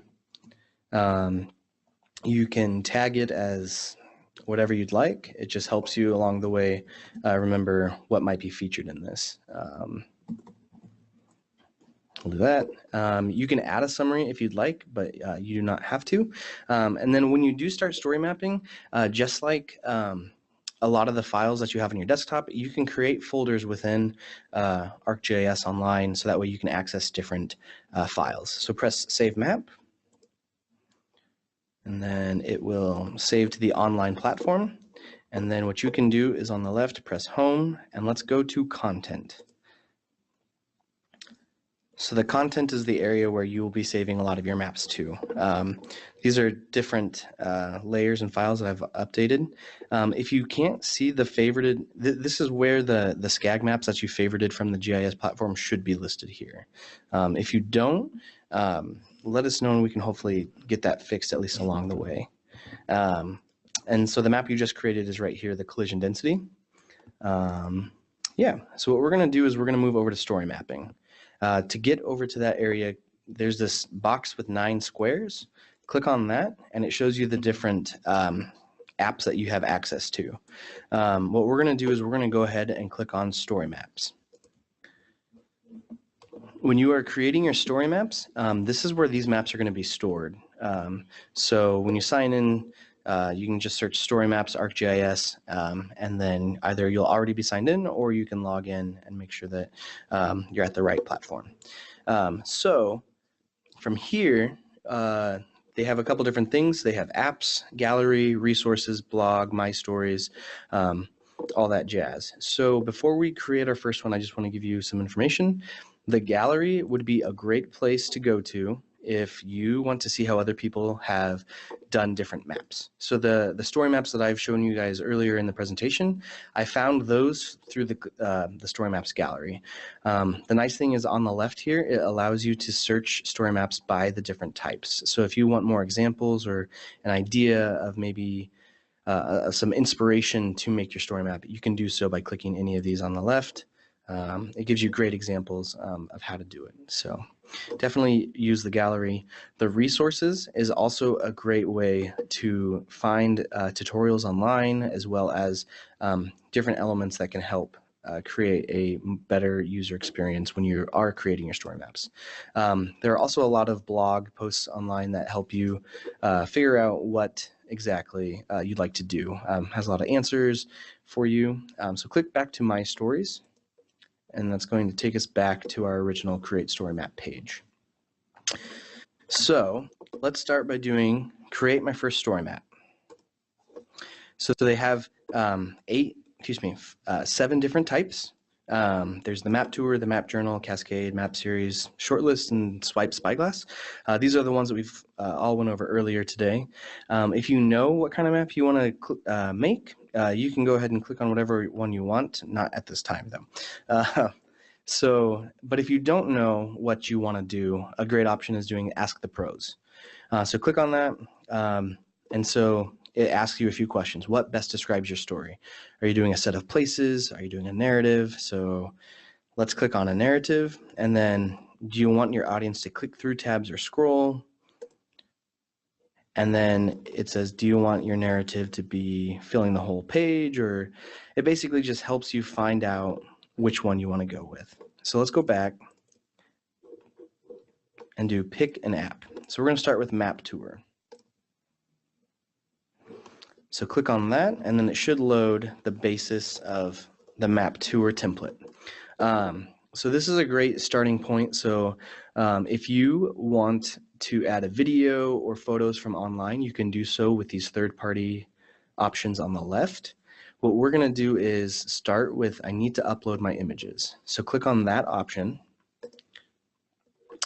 You can tag it as whatever you'd like. It just helps you along the way remember what might be featured in this. We'll do that. You can add a summary if you'd like, but you do not have to. And then when you do start story mapping, just like a lot of the files that you have on your desktop, you can create folders within ArcGIS Online, so that way you can access different files. So press Save Map, and then it will save to the online platform. And then what you can do is on the left, press Home, and let's go to Content. So the content is the area where you will be saving a lot of your maps to. These are different layers and files that I've updated. If you can't see the favorited, this is where the SCAG maps that you favorited from the GIS platform should be listed here. If you don't, let us know and we can hopefully get that fixed at least along the way. And so the map you just created is right here, the collision density. Yeah, so what we're going to do is we're going to move over to story mapping. To get over to that area, there's this box with 9 squares. Click on that, and it shows you the different apps that you have access to. What we're going to do is we're going to go ahead and click on Story Maps. When you are creating your story maps, this is where these maps are going to be stored. So when you sign in, you can just search Story Maps ArcGIS, and then either you'll already be signed in or you can log in and make sure that you're at the right platform. So from here, they have a couple different things. They have apps, gallery, resources, blog, my stories, all that jazz. So before we create our first one, I just want to give you some information. The gallery would be a great place to go to if you want to see how other people have done different maps. So the story maps that I've shown you guys earlier in the presentation, I found those through the story maps gallery. The nice thing is on the left here, it allows you to search story maps by the different types. So if you want more examples or an idea of maybe some inspiration to make your story map, you can do so by clicking any of these on the left. It gives you great examples of how to do it. So definitely use the gallery. The resources is also a great way to find tutorials online, as well as different elements that can help create a better user experience when you are creating your story maps. There are also a lot of blog posts online that help you figure out what exactly you'd like to do. Has a lot of answers for you. So click back to My Stories, and that's going to take us back to our original Create Story Map page. So let's start by doing Create My First Story Map. So they have 7 different types. There's the Map Tour, the Map Journal, Cascade, Map Series, Shortlist, and Swipe Spyglass. These are the ones that we've all went over earlier today. If you know what kind of map you want to make, you can go ahead and click on whatever one you want, not at this time though. But if you don't know what you want to do, a great option is doing Ask the Pros. So click on that, and so it asks you a few questions. What best describes your story? Are you doing a set of places? Are you doing a narrative? So let's click on a narrative, and then do you want your audience to click through tabs or scroll? And then it says, do you want your narrative to be filling the whole page? Or it basically just helps you find out which one you want to go with. So let's go back and do Pick an App. So we're going to start with Map Tour. So click on that, and then it should load the basis of the Map Tour template. So this is a great starting point. So if you want to add a video or photos from online, you can do so with these third-party options on the left. What we're going to do is start with, I need to upload my images. So click on that option.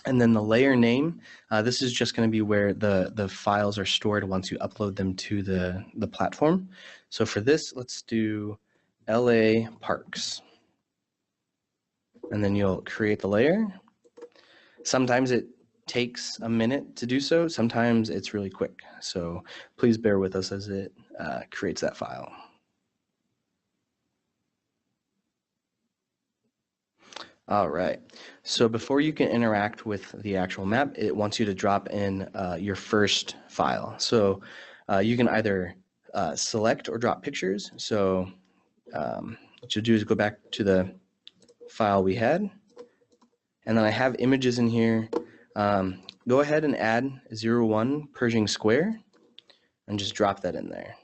And then the layer name, this is just going to be where the files are stored once you upload them to the platform. So for this, let's do LA Parks. And then you'll create the layer. Sometimes it takes a minute to do so. Sometimes it's really quick. So please bear with us as it creates that file. All right, so before you can interact with the actual map, it wants you to drop in your first file. So you can either select or drop pictures. So what you'll do is go back to the file we had, and then I have images in here. Go ahead and add 01 Pershing Square and just drop that in there.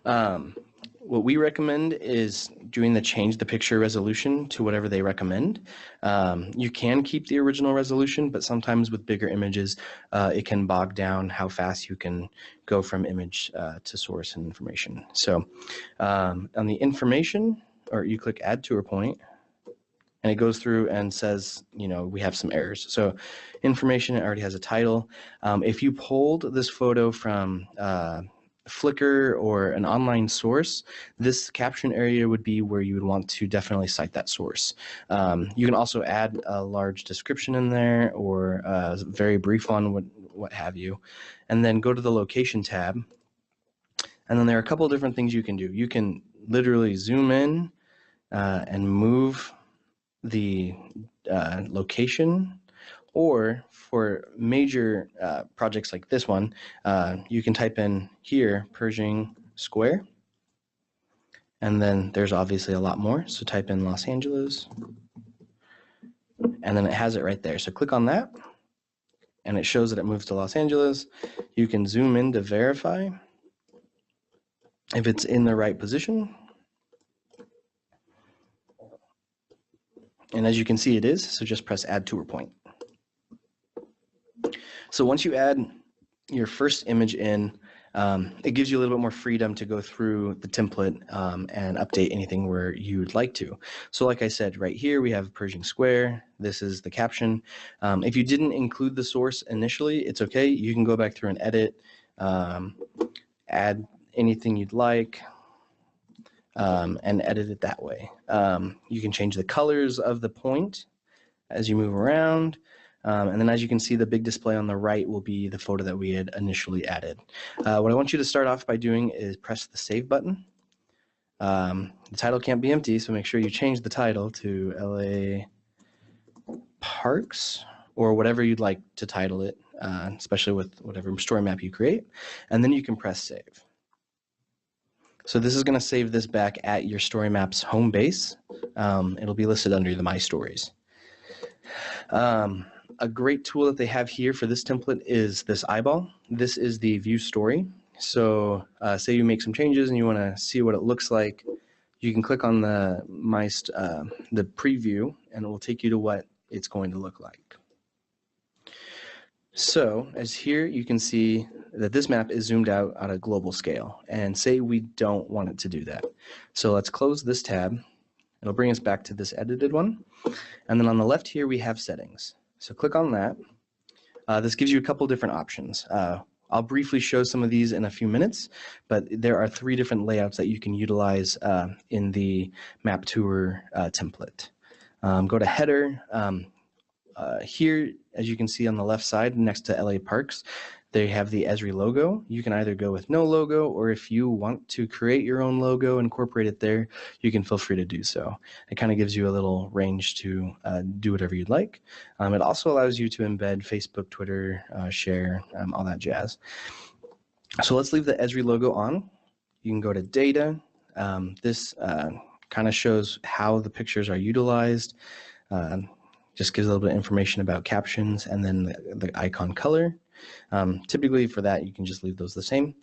What we recommend is doing change the picture resolution to whatever they recommend. You can keep the original resolution, but sometimes with bigger images, it can bog down how fast you can go from image to source and information. So on the information, or you click add to a point, and it goes through and says, we have some errors. So information, it already has a title. If you pulled this photo from Flickr or an online source, this caption area would be where you would want to definitely cite that source. You can also add a large description in there or a very brief one, what have you, and then go to the location tab. And then there are a couple of different things you can do. You can literally zoom in and move the location, or for major projects like this one, you can type in here Pershing Square, and then there's obviously a lot more, so type in Los Angeles, and then it has it right there. So click on that, and it shows that it moves to Los Angeles. You can zoom in to verify if it's in the right position. And as you can see, it is, so just press add to a point. So once you add your first image in, it gives you a little bit more freedom to go through the template and update anything where you'd like to. So like I said, right here we have Pershing Square. This is the caption. If you didn't include the source initially, it's okay. You can go back through and edit, add anything you'd like, and edit it that way. You can change the colors of the point as you move around. And then as you can see, the big display on the right will be the photo that we had initially added. What I want you to start off by doing is press the save button. The title can't be empty, so make sure you change the title to LA Parks or whatever you'd like to title it, especially with whatever story map you create. And then you can press save. So this is going to save this back at your story map's home base. It'll be listed under the My Stories. A great tool that they have here for this template is this eyeball. This is the view story. So say you make some changes and you want to see what it looks like, you can click on the preview and it will take you to what it's going to look like. So as here you can see that this map is zoomed out on a global scale, and say we don't want it to do that. So let's close this tab. It'll bring us back to this edited one. And then on the left here we have settings. So click on that. This gives you a couple different options. I'll briefly show some of these in a few minutes, but there are 3 different layouts that you can utilize in the map tour template. Go to header. Here, as you can see on the left side next to LA Parks, they have the Esri logo. You can either go with no logo, or if you want to create your own logo, incorporate it there, you can feel free to do so. It kind of gives you a little range to do whatever you'd like. It also allows you to embed Facebook, Twitter, share, all that jazz. So let's leave the Esri logo on. You can go to data. This kind of shows how the pictures are utilized. Just gives a little bit of information about captions and then the icon color. Typically for that, you can just leave those the same.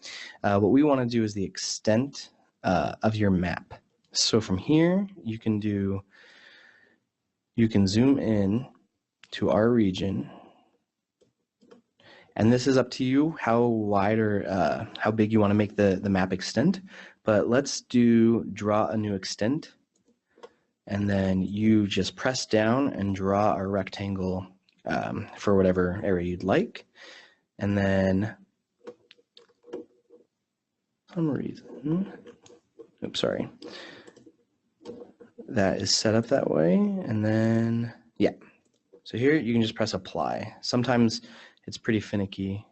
What we want to do is the extent of your map. So from here, you can zoom in to our region. And this is up to you how wide or how big you want to make the map extent. But let's draw a new extent. And then you just press down and draw a rectangle for whatever area you'd like. And then, for some reason, oops, sorry. That is set up that way. And then, yeah. So here you can just press apply. Sometimes it's pretty finicky.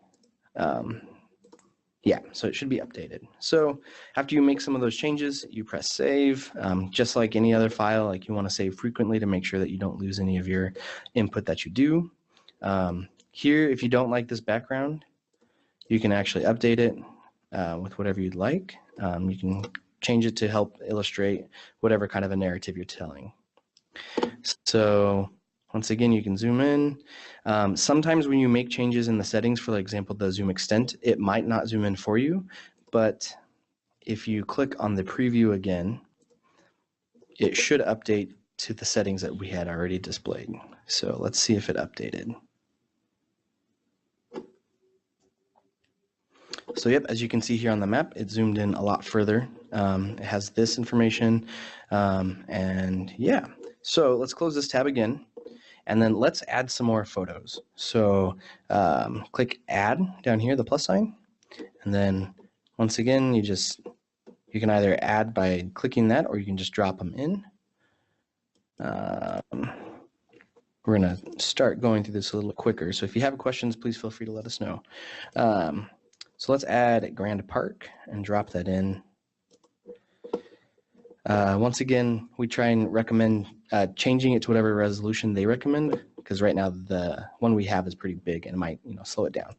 Yeah, so it should be updated. So after you make some of those changes, you press save. Just like any other file, like you want to save frequently to make sure that you don't lose any of your input that you do. Here, if you don't like this background, you can actually update it with whatever you'd like. You can change it to help illustrate whatever kind of a narrative you're telling. So once again, you can zoom in. Sometimes when you make changes in the settings, for example, the zoom extent, it might not zoom in for you, but if you click on the preview again, it should update to the settings that we had already displayed. So let's see if it updated. So yep, as you can see here on the map, it zoomed in a lot further. It has this information, and yeah. So let's close this tab again, and then let's add some more photos. So click Add down here, the plus sign, and then once again, you can either add by clicking that, or you can just drop them in. We're going to start going through this a little quicker. So if you have questions, please feel free to let us know. So let's add Grand Park and drop that in. Once again, we try and recommend changing it to whatever resolution they recommend, because right now the one we have is pretty big and it might slow it down.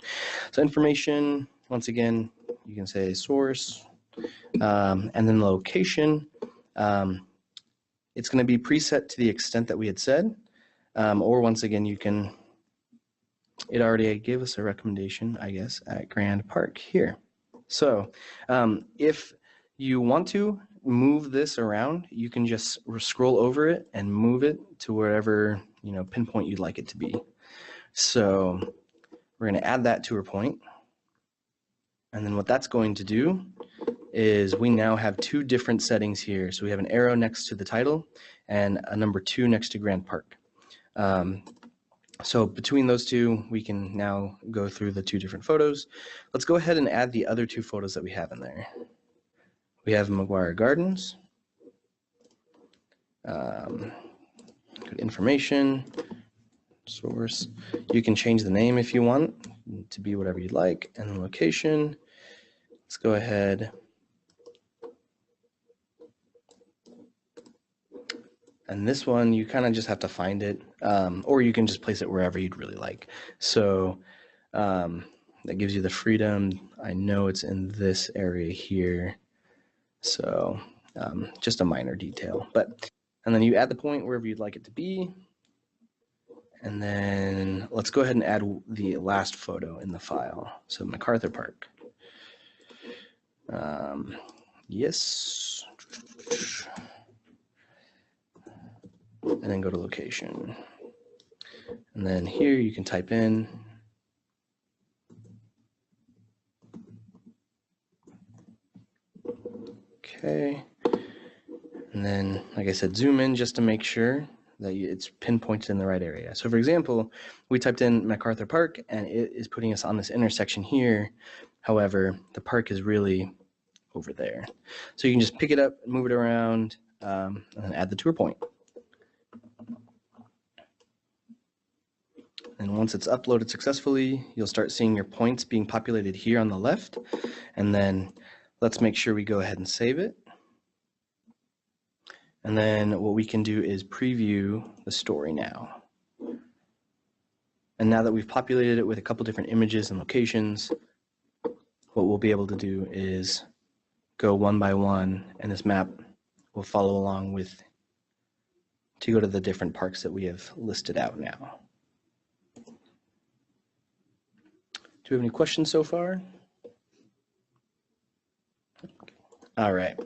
So information, once again, you can say source, and then location. It's going to be preset to the extent that we had said, or once again, it already gave us a recommendation, I guess, at Grand Park here. So if you want to move this around, you can just scroll over it and move it to wherever pinpoint you'd like it to be. So we're going to add that to our point. And then what that's going to do is we now have two different settings here. So we have an arrow next to the title and a number 2 next to Grand Park. So between those two, we can now go through the two different photos. Let's go ahead and add the other two photos that we have in there. We have McGuire Gardens, information, source. You can change the name if you want to be whatever you'd like, and the location. Let's go ahead and this one, you kind of just have to find it, or you can just place it wherever you'd really like. So that gives you the freedom. I know it's in this area here, so just a minor detail. And then you add the point wherever you'd like it to be. And then let's go ahead and add the last photo in the file. So MacArthur Park. Yes. And then go to location. And then here you can type in. Okay. And then, like I said, zoom in just to make sure that it's pinpointed in the right area. So for example, we typed in MacArthur Park and it is putting us on this intersection here. However, the park is really over there. So you can just pick it up, move it around, and then add the tour point. And once it's uploaded successfully, you'll start seeing your points being populated here on the left. And then let's make sure we go ahead and save it. And then what we can do is preview the story now. And now that we've populated it with a couple different images and locations, what we'll be able to do is go one by one, and this map will follow along to go to the different parks that we have listed out now. Do we have any questions so far? All right.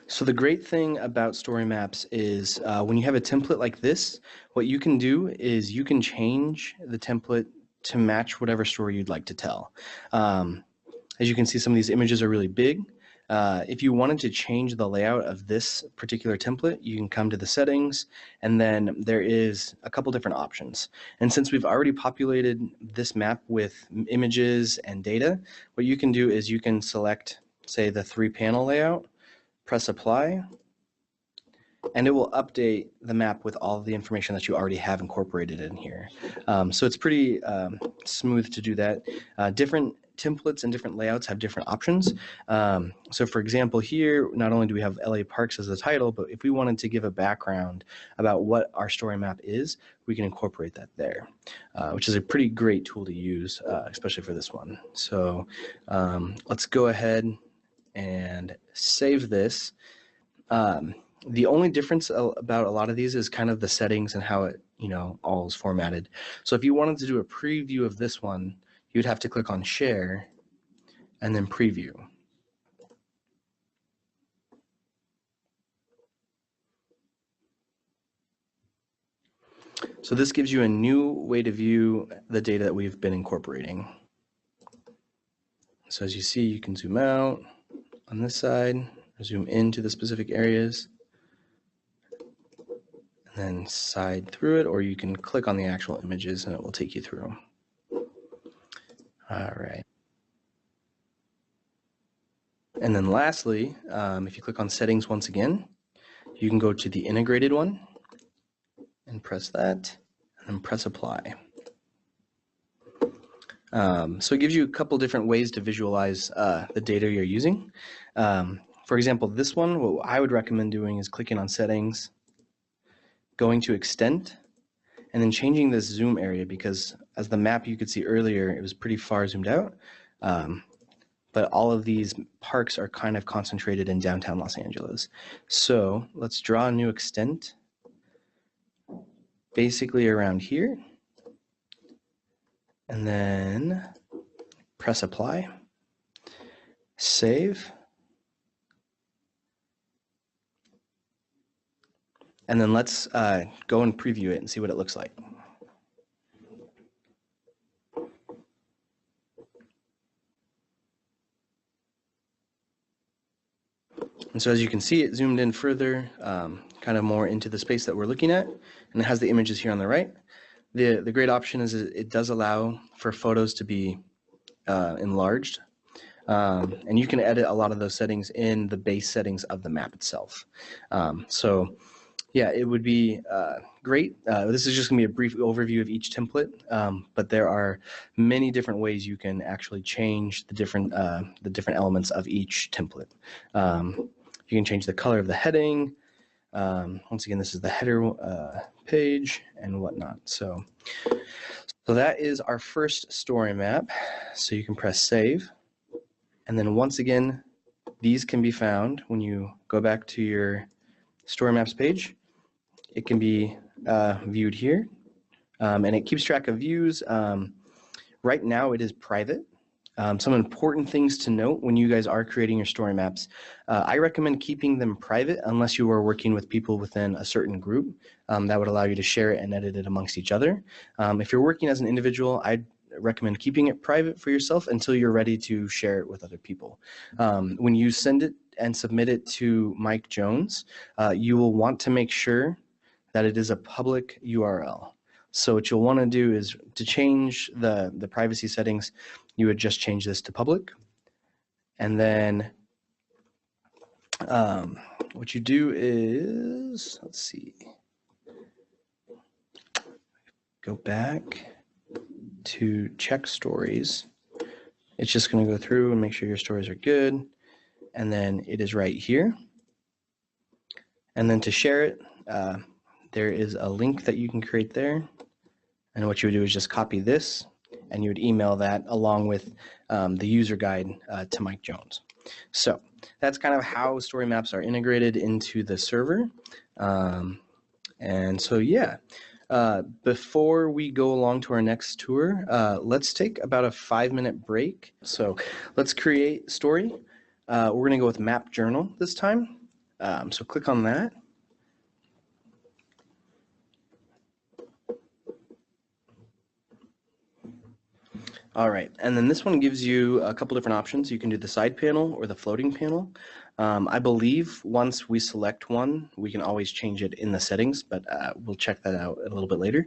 So the great thing about story maps is when you have a template like this, what you can do is you can change the template to match whatever story you'd like to tell. As you can see, some of these images are really big. If you wanted to change the layout of this particular template, you can come to the settings, and then there is a couple different options. And since we've already populated this map with images and data, what you can do is you can select, say, the 3-panel layout, press apply, and it will update the map with all of the information that you already have incorporated in here. So it's pretty smooth to do that. Different templates and different layouts have different options. So for example, here, not only do we have LA Parks as the title, but if we wanted to give a background about what our story map is, we can incorporate that there, which is a pretty great tool to use, especially for this one. So let's go ahead and save this. The only difference about a lot of these is kind of the settings and how it, all is formatted. So if you wanted to do a preview of this one, you'd have to click on share and then preview. So this gives you a new way to view the data that we've been incorporating. So as you see, you can zoom out on this side, zoom into the specific areas, and then side through it, or you can click on the actual images and it will take you through. All right. And then lastly, if you click on settings once again, you can go to the integrated one and press that, and then press apply. So it gives you a couple different ways to visualize the data you're using. For example, this one, what I would recommend doing is clicking on settings, going to extent, and then changing this zoom area, because as the map you could see earlier, it was pretty far zoomed out. But all of these parks are kind of concentrated in downtown Los Angeles. So let's draw a new extent, basically around here, and then press apply, save, and then let's go and preview it and see what it looks like. And so as you can see, it zoomed in further, kind of more into the space that we're looking at, and it has the images here on the right. The great option is it does allow for photos to be enlarged, and you can edit a lot of those settings in the base settings of the map itself. So yeah, it would be great. This is just going to be a brief overview of each template, but there are many different ways you can actually change the different elements of each template. You can change the color of the heading. Once again, this is the header page and whatnot. So that is our first story map. So you can press save. And then once again, these can be found when you go back to your story maps page. It can be viewed here, and it keeps track of views. Right now it is private. Some important things to note when you guys are creating your story maps. I recommend keeping them private unless you are working with people within a certain group. That would allow you to share it and edit it amongst each other. If you're working as an individual, I'd recommend keeping it private for yourself until you're ready to share it with other people. When you send it and submit it to Mike Jones, you will want to make sure that it is a public URL. So what you'll want to do is to change the privacy settings, you would just change this to public. And then what you do is, let's see, go back to check stories. It's just going to go through and make sure your stories are good. And then it is right here. And then to share it, there is a link that you can create there. And what you would do is just copy this, and you would email that along with the user guide to Mike Jones. So that's kind of how story maps are integrated into the server. And so, yeah, before we go along to our next tour, let's take about a 5-minute break. So let's create story. We're going to go with map journal this time. So click on that. All right, and then this one gives you a couple different options. You can do the side panel or the floating panel. I believe once we select one, we can always change it in the settings, but we'll check that out a little bit later.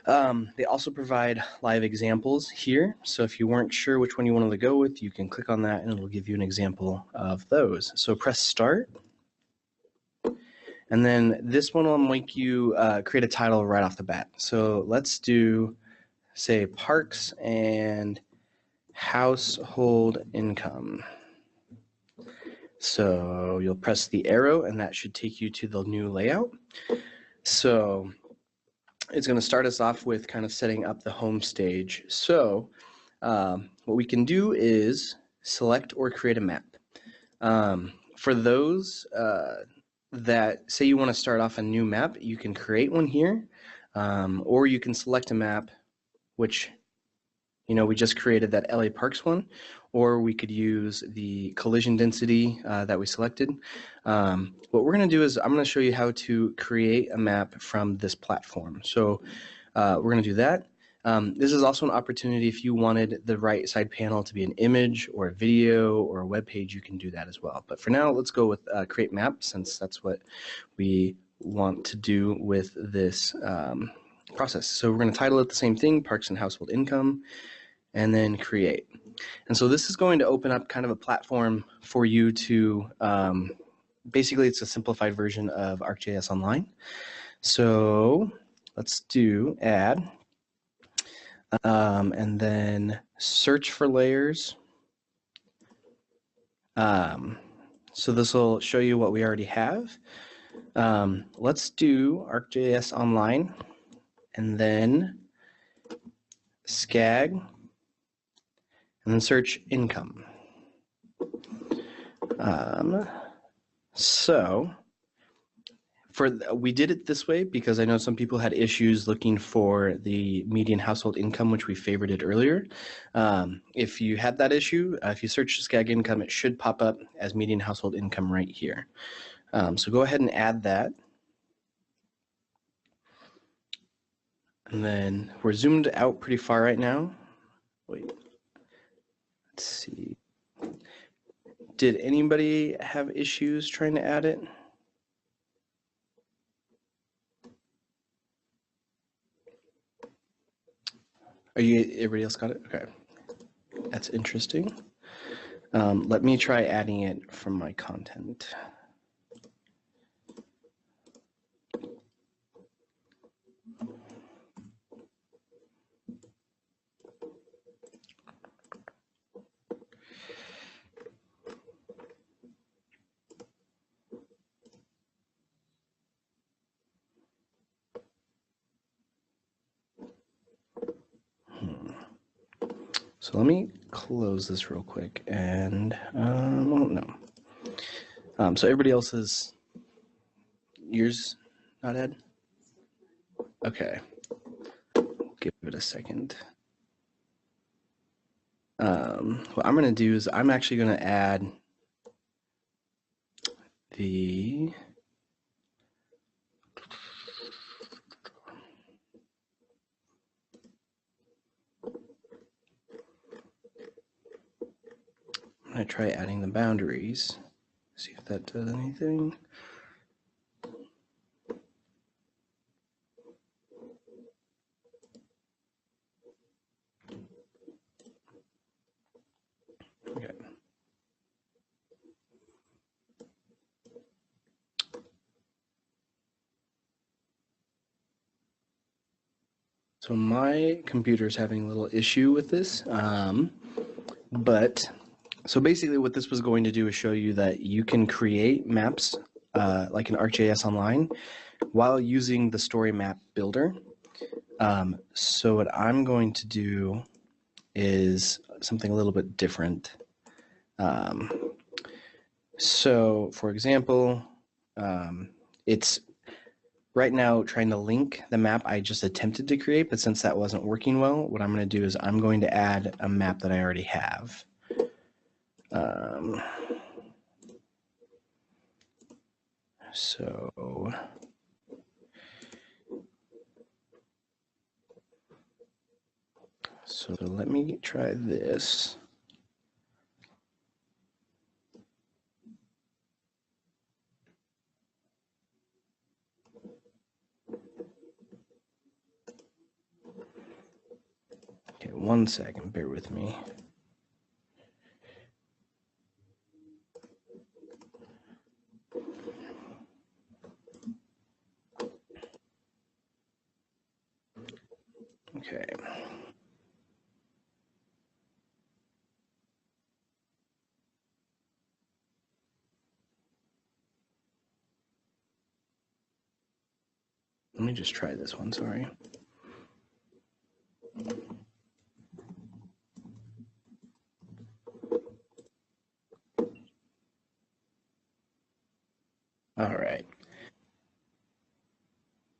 They also provide live examples here. So if you weren't sure which one you wanted to go with, you can click on that and it'll give you an example of those. So press start. And then this one will make you create a title right off the bat. So let's do, say, parks and household income. So you'll press the arrow and that should take you to the new layout. So it's going to start us off with kind of setting up the home stage. So what we can do is select or create a map. For those that say you want to start off a new map, you can create one here, or you can select a map which we just created that LA Parks one, or we could use the collision density that we selected. What we're going to do is I'm going to show you how to create a map from this platform. So we're going to do that. This is also an opportunity if you wanted the right side panel to be an image or a video or a web page, you can do that as well. But for now, let's go with create map, since that's what we want to do with this process. So we're going to title it the same thing, Parks and Household Income, and then create. And so this is going to open up kind of a platform for you to, basically it's a simplified version of ArcGIS Online. So let's do add, and then search for layers. So this will show you what we already have. Let's do ArcGIS Online, and then SCAG, and then search income. So we did it this way because I know some people had issues looking for the median household income, which we favorited earlier. If you had that issue, if you search SCAG income, it should pop up as median household income right here. So go ahead and add that. And then we're zoomed out pretty far right now. Wait, let's see. Did anybody have issues trying to add it? Everybody else got it? Okay, that's interesting. Let me try adding it from my content. So let me close this real quick, and no. So everybody else's, yours not Ed? Okay, give it a second. What I'm going to do is I'm actually going to add the I'm going to try adding the boundaries, see if that does anything. Okay. So my computer's having a little issue with this, but so basically what this was going to do is show you that you can create maps like in ArcGIS Online while using the story map builder. So what I'm going to do is something a little bit different. So for example, it's right now trying to link the map I just attempted to create, but since that wasn't working well, what I'm going to do is I'm going to add a map that I already have. So let me try this. Okay, 1 second, bear with me. Okay. Let me just try this one, sorry. All right.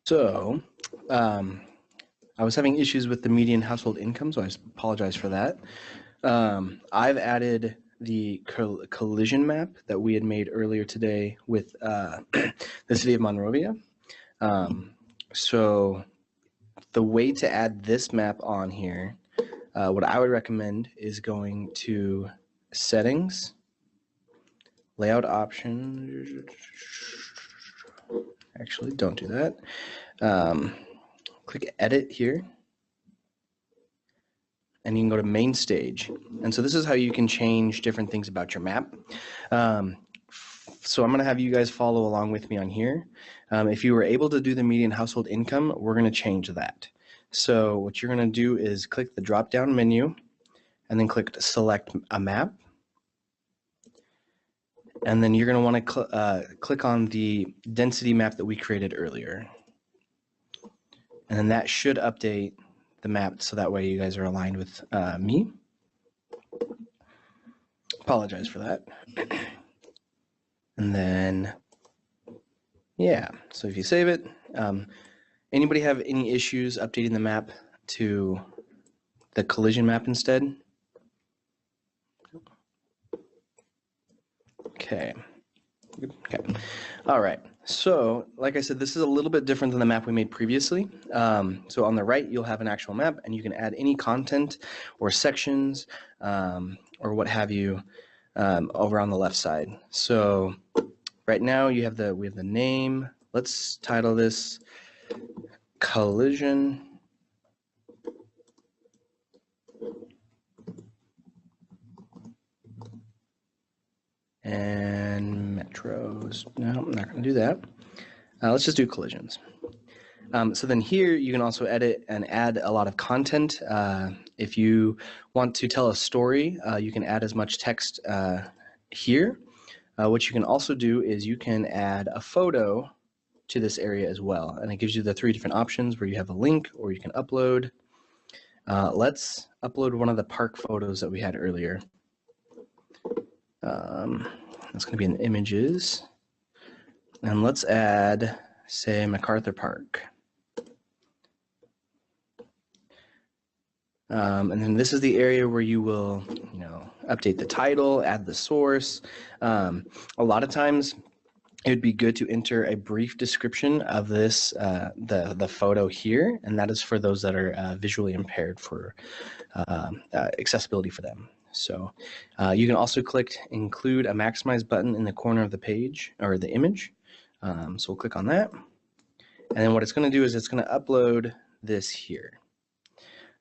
So I was having issues with the median household income, so I apologize for that. I've added the collision map that we had made earlier today with the city of Monrovia. So the way to add this map on here, what I would recommend is going to settings, layout options. Actually, don't do that. Click edit here. And you can go to main stage. And so this is how you can change different things about your map. So I'm going to have you guys follow along with me on here. If you were able to do the median household income, we're going to change that. So what you're going to do is click the drop-down menu and then click to select a map. And then you're going to want to click on the density map that we created earlier. And then that should update the map so that way you guys are aligned with me. Apologize for that. And then, yeah, so if you save it, anybody have any issues updating the map to the collision map instead? Okay. Okay. All right. So, like I said, this is a little bit different than the map we made previously. So on the right, you'll have an actual map, and you can add any content or sections or what have you over on the left side. So right now, we have the name. Let's title this Collision and metros. No, I'm not going to do that. Let's just do collisions. So then here you can also edit and add a lot of content. If you want to tell a story, you can add as much text here. What you can also do is you can add a photo to this area as well. And it gives you the 3 different options where you have a link or you can upload. Let's upload one of the park photos that we had earlier. That's going to be in images. And let's add, say, MacArthur Park. And then this is the area where you will, update the title, add the source. A lot of times it would be good to enter a brief description of this, the photo here, and that is for those that are visually impaired for accessibility for them. So you can also click include a maximize button in the corner of the page or the image. So we'll click on that. And then what it's going to do is it's going to upload this here.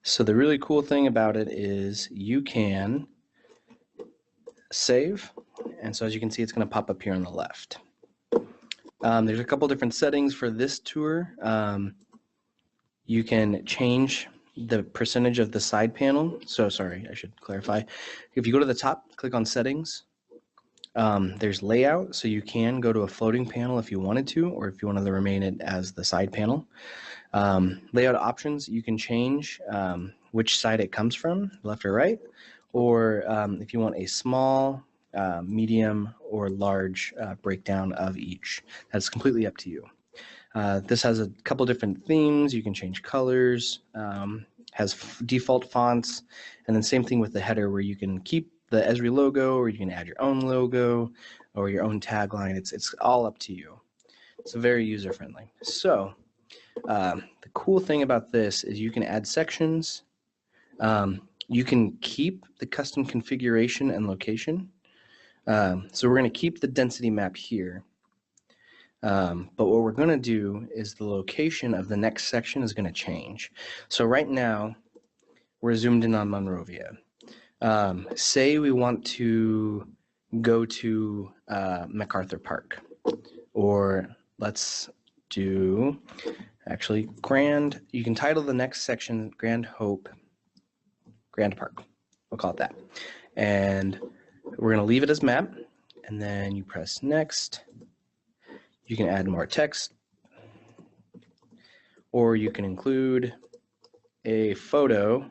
So the really cool thing about it is you can save. And so as you can see, it's going to pop up here on the left. There's a couple different settings for this tour. You can change the percentage of the side panel. So sorry, I should clarify. If you go to the top, click on settings. There's layout, so you can go to a floating panel if you wanted to, or if you wanted to remain it as the side panel. Layout options, you can change which side it comes from, left or right, or if you want a small, medium, or large breakdown of each. That's completely up to you. This has a couple different themes. You can change colors, has default fonts, and then same thing with the header where you can keep the Esri logo, or you can add your own logo or your own tagline. It's all up to you. It's very user-friendly. So the cool thing about this is you can add sections. You can keep the custom configuration and location. So we're going to keep the density map here. But what we're going to do is the location of the next section is going to change. So right now, we're zoomed in on Monrovia. Say we want to go to MacArthur Park, or let's do actually Grand. You can title the next section Grand Hope, Grand Park. We'll call it that. And we're going to leave it as map, and then you press next. You can add more text, or you can include a photo.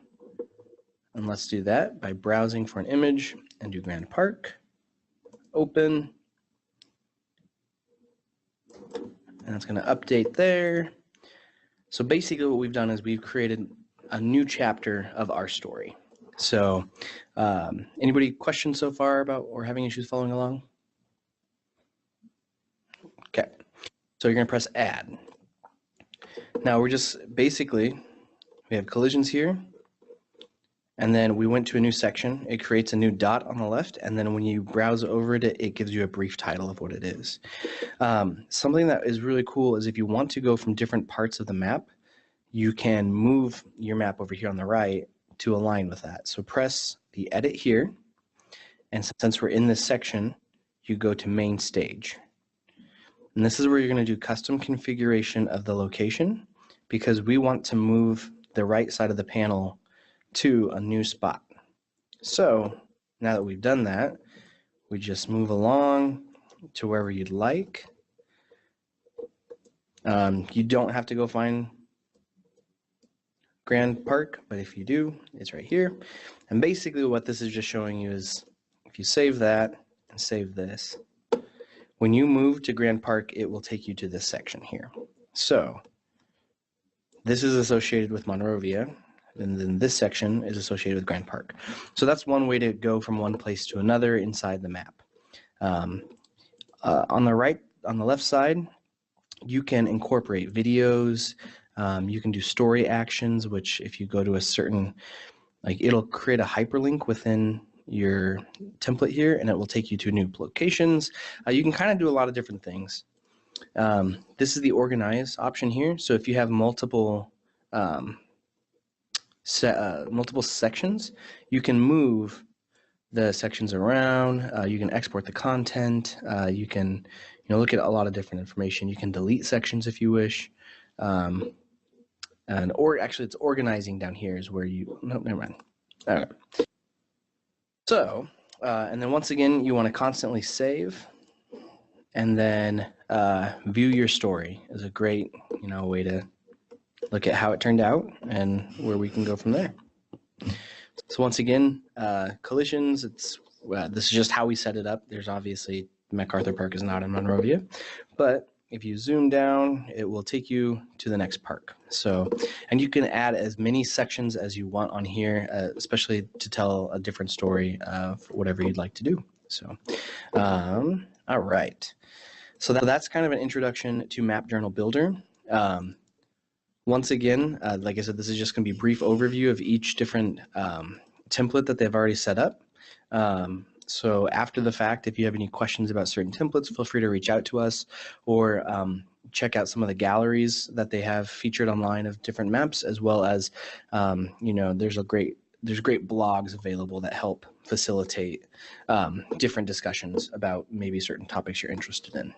And let's do that by browsing for an image and do Grand Park, open, and it's going to update there. So basically what we've done is we've created a new chapter of our story. So anybody questions so far about or having issues following along? Okay, so you're gonna press add. Now we're just basically, we have collisions here, and then we went to a new section. It creates a new dot on the left, and then when you browse over it, it gives you a brief title of what it is. Something that is really cool is if you want to go from different parts of the map, you can move your map over here on the right to align with that. So press the edit here, and since we're in this section, you go to main stage. And this is where you're going to do custom configuration of the location, because we want to move the right side of the panel to a new spot. So now that we've done that, we just move along to wherever you'd like. You don't have to go find Grand Park, but if you do, it's right here. And basically what this is just showing you is if you save that and save this, when you move to Grand Park, it will take you to this section here. So this is associated with Monrovia, and then this section is associated with Grand Park. So that's one way to go from one place to another inside the map. On the left side, you can incorporate videos. You can do story actions, which if you go to a certain, like it'll create a hyperlink within your template here, and it will take you to new locations. You can kind of do a lot of different things. This is the organize option here. So if you have multiple sections, you can move the sections around. You can export the content. You can, look at a lot of different information. You can delete sections if you wish. Or actually, it's organizing down here is where you. Nope, never mind. All right. So, and then once again, you want to constantly save, and then view your story is a great, way to look at how it turned out and where we can go from there. So once again, collisions. This is just how we set it up. There's obviously MacArthur Park is not in Monrovia, but if you zoom down, it will take you to the next park. So, and you can add as many sections as you want on here, especially to tell a different story of whatever you'd like to do. So, all right. So that's kind of an introduction to Map Journal Builder. Once again, like I said, this is just going to be a brief overview of each different template that they've already set up. So after the fact, if you have any questions about certain templates, feel free to reach out to us, or check out some of the galleries that they have featured online of different maps, as well as, there's great blogs available that help facilitate different discussions about maybe certain topics you're interested in.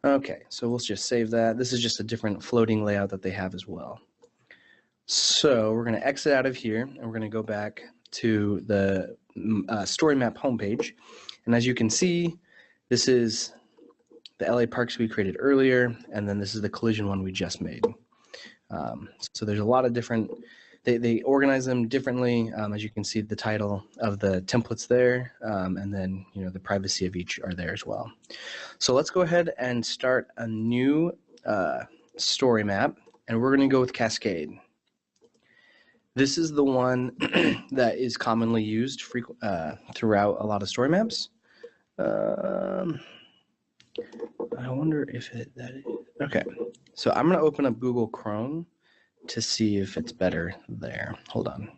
Okay, so we'll just save that. This is just a different floating layout that they have as well. So we're going to exit out of here, and we're going to go back to the story map homepage. And as you can see, this is the LA parks we created earlier, and then this is the collision one we just made. So there's a lot of different, they organize them differently. As you can see, the title of the templates there, and then the privacy of each are there as well. So let's go ahead and start a new story map, and we're going to go with Cascade. This is the one that is commonly used throughout a lot of story maps. I wonder if that is, okay. So I'm going to open up Google Chrome to see if it's better there. Hold on.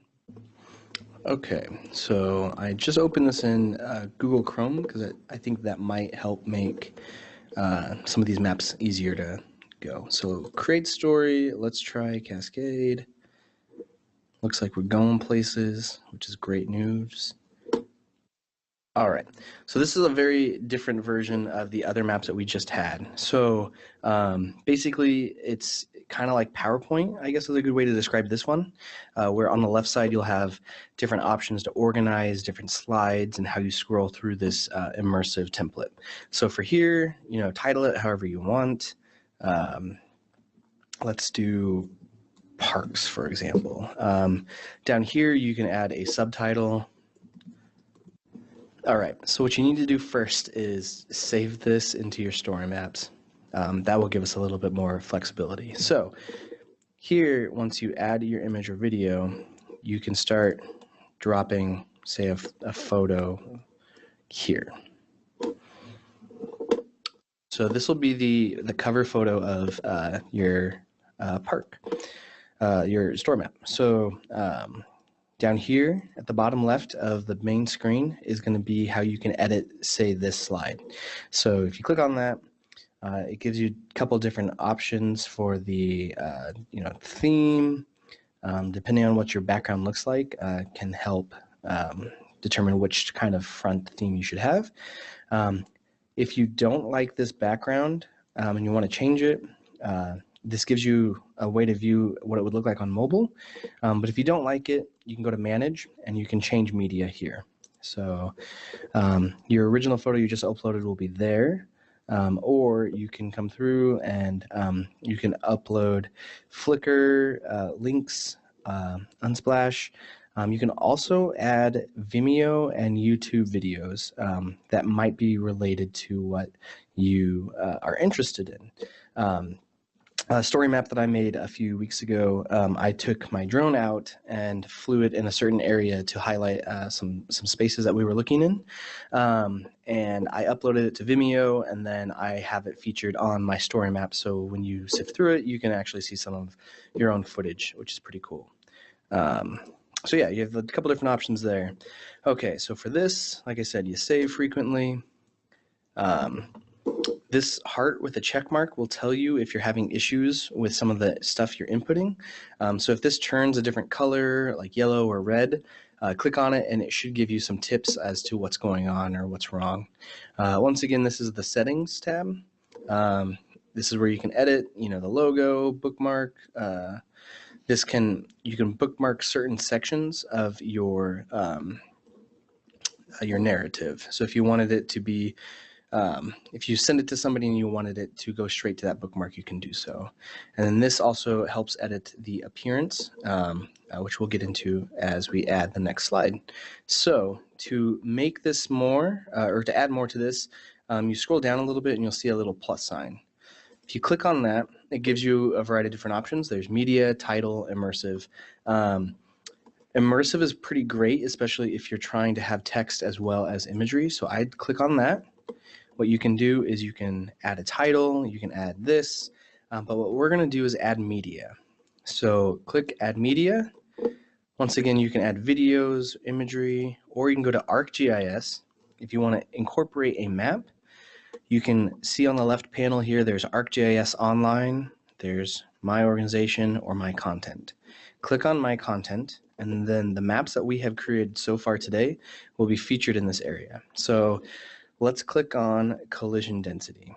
Okay, so I just opened this in Google Chrome because I think that might help make some of these maps easier to go. So create story, let's try Cascade. Looks like we're going places, which is great news. All right, so this is a very different version of the other maps that we just had. So basically, it's kind of like PowerPoint, I guess is a good way to describe this one, where on the left side you'll have different options to organize, different slides, and how you scroll through this immersive template. So for here, title it however you want. Let's do parks, for example. Down here, you can add a subtitle. All right, so what you need to do first is save this into your story maps. That will give us a little bit more flexibility. So here, once you add your image or video, you can start dropping, say, a photo here. So this will be the cover photo of your park, your story map. So down here at the bottom left of the main screen is going to be how you can edit, say, this slide. So if you click on that, it gives you a couple different options for the theme. Depending on what your background looks like, can help determine which kind of front theme you should have. If you don't like this background and you want to change it, this gives you a way to view what it would look like on mobile. But if you don't like it, you can go to Manage and you can change media here. So your original photo you just uploaded will be there. Or you can come through and you can upload Flickr, links, Unsplash. You can also add Vimeo and YouTube videos that might be related to what you are interested in. A story map that I made a few weeks ago, I took my drone out and flew it in a certain area to highlight some spaces that we were looking in. And I uploaded it to Vimeo, and then I have it featured on my story map. So when you sift through it, you can actually see some of your own footage, which is pretty cool. So yeah, you have a couple different options there. Okay, so for this, like I said, you save frequently. This heart with a check mark will tell you if you're having issues with some of the stuff you're inputting. So if this turns a different color, like yellow or red, click on it and it should give you some tips as to what's going on or what's wrong. Once again, this is the settings tab. This is where you can edit, the logo, bookmark. You can bookmark certain sections of your narrative. So if you wanted it to be if you send it to somebody and you wanted it to go straight to that bookmark, you can do so. And then this also helps edit the appearance, which we'll get into as we add the next slide. So to make this more, or to add more to this, you scroll down a little bit and you'll see a little plus sign. If you click on that, it gives you a variety of different options. There's media, title, immersive. Immersive is pretty great, especially if you're trying to have text as well as imagery. So I'd click on that. What you can do is you can add a title, you can add this, but what we're going to do is add media. So click Add Media. Once again, you can add videos, imagery, or you can go to ArcGIS. If you want to incorporate a map, you can see on the left panel here, there's ArcGIS Online, there's My Organization, or My Content. Click on My Content, and then the maps that we have created so far today will be featured in this area. So let's click on collision density.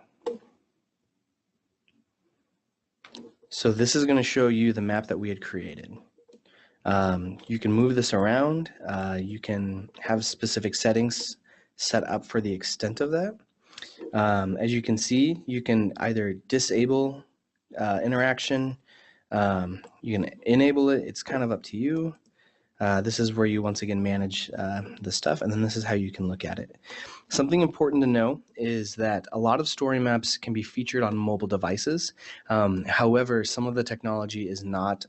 So this is going to show you the map that we had created. You can move this around. You can have specific settings set up for the extent of that. As you can see, you can either disable interaction, you can enable it. It's kind of up to you. This is where you once again manage the stuff, and then this is how you can look at it. Something important to know is that a lot of story maps can be featured on mobile devices. However, some of the technology is not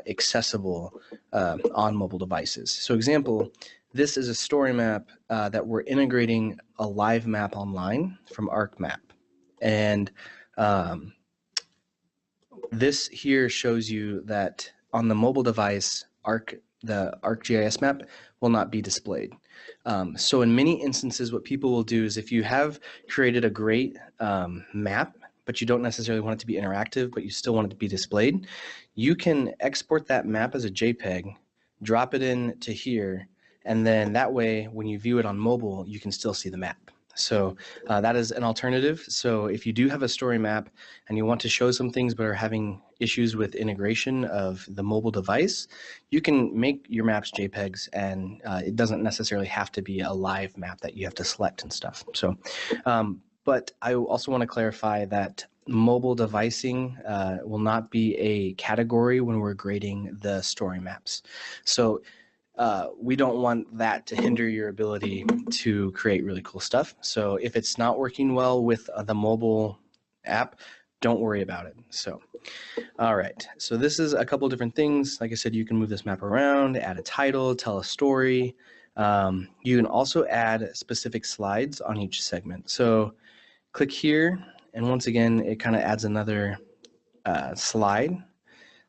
accessible on mobile devices. So example, this is a story map that we're integrating a live map online from ArcMap. And this here shows you that on the mobile device, the ArcGIS map will not be displayed. So in many instances, what people will do is if you have created a great map, but you don't necessarily want it to be interactive, but you still want it to be displayed, you can export that map as a JPEG, drop it in to here, and then that way, when you view it on mobile, you can still see the map. So that is an alternative. So if you do have a story map and you want to show some things but are having issues with integration of the mobile device, you can make your maps JPEGs, and it doesn't necessarily have to be a live map that you have to select and stuff. So, but I also want to clarify that mobile devicing will not be a category when we're grading the story maps. So we don't want that to hinder your ability to create really cool stuff. So if it's not working well with the mobile app, don't worry about it. So, all right. So this is a couple different things. Like I said, you can move this map around, add a title, tell a story. You can also add specific slides on each segment. So click here, and once again, it kind of adds another slide.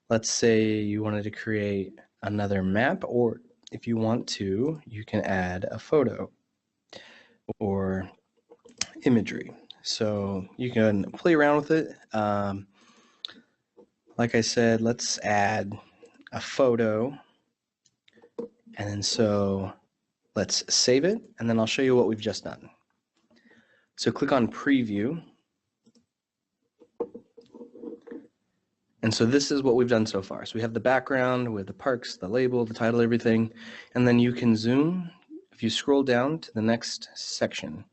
Let's say you wanted to create another map, or if you want to, you can add a photo or imagery. So you can play around with it. Like I said, let's add a photo, and then so let's save it, and then I'll show you what we've just done. So click on preview. And so this is what we've done so far. So we have the background with the parks, the label, the title, everything. And then you can zoom if you scroll down to the next section.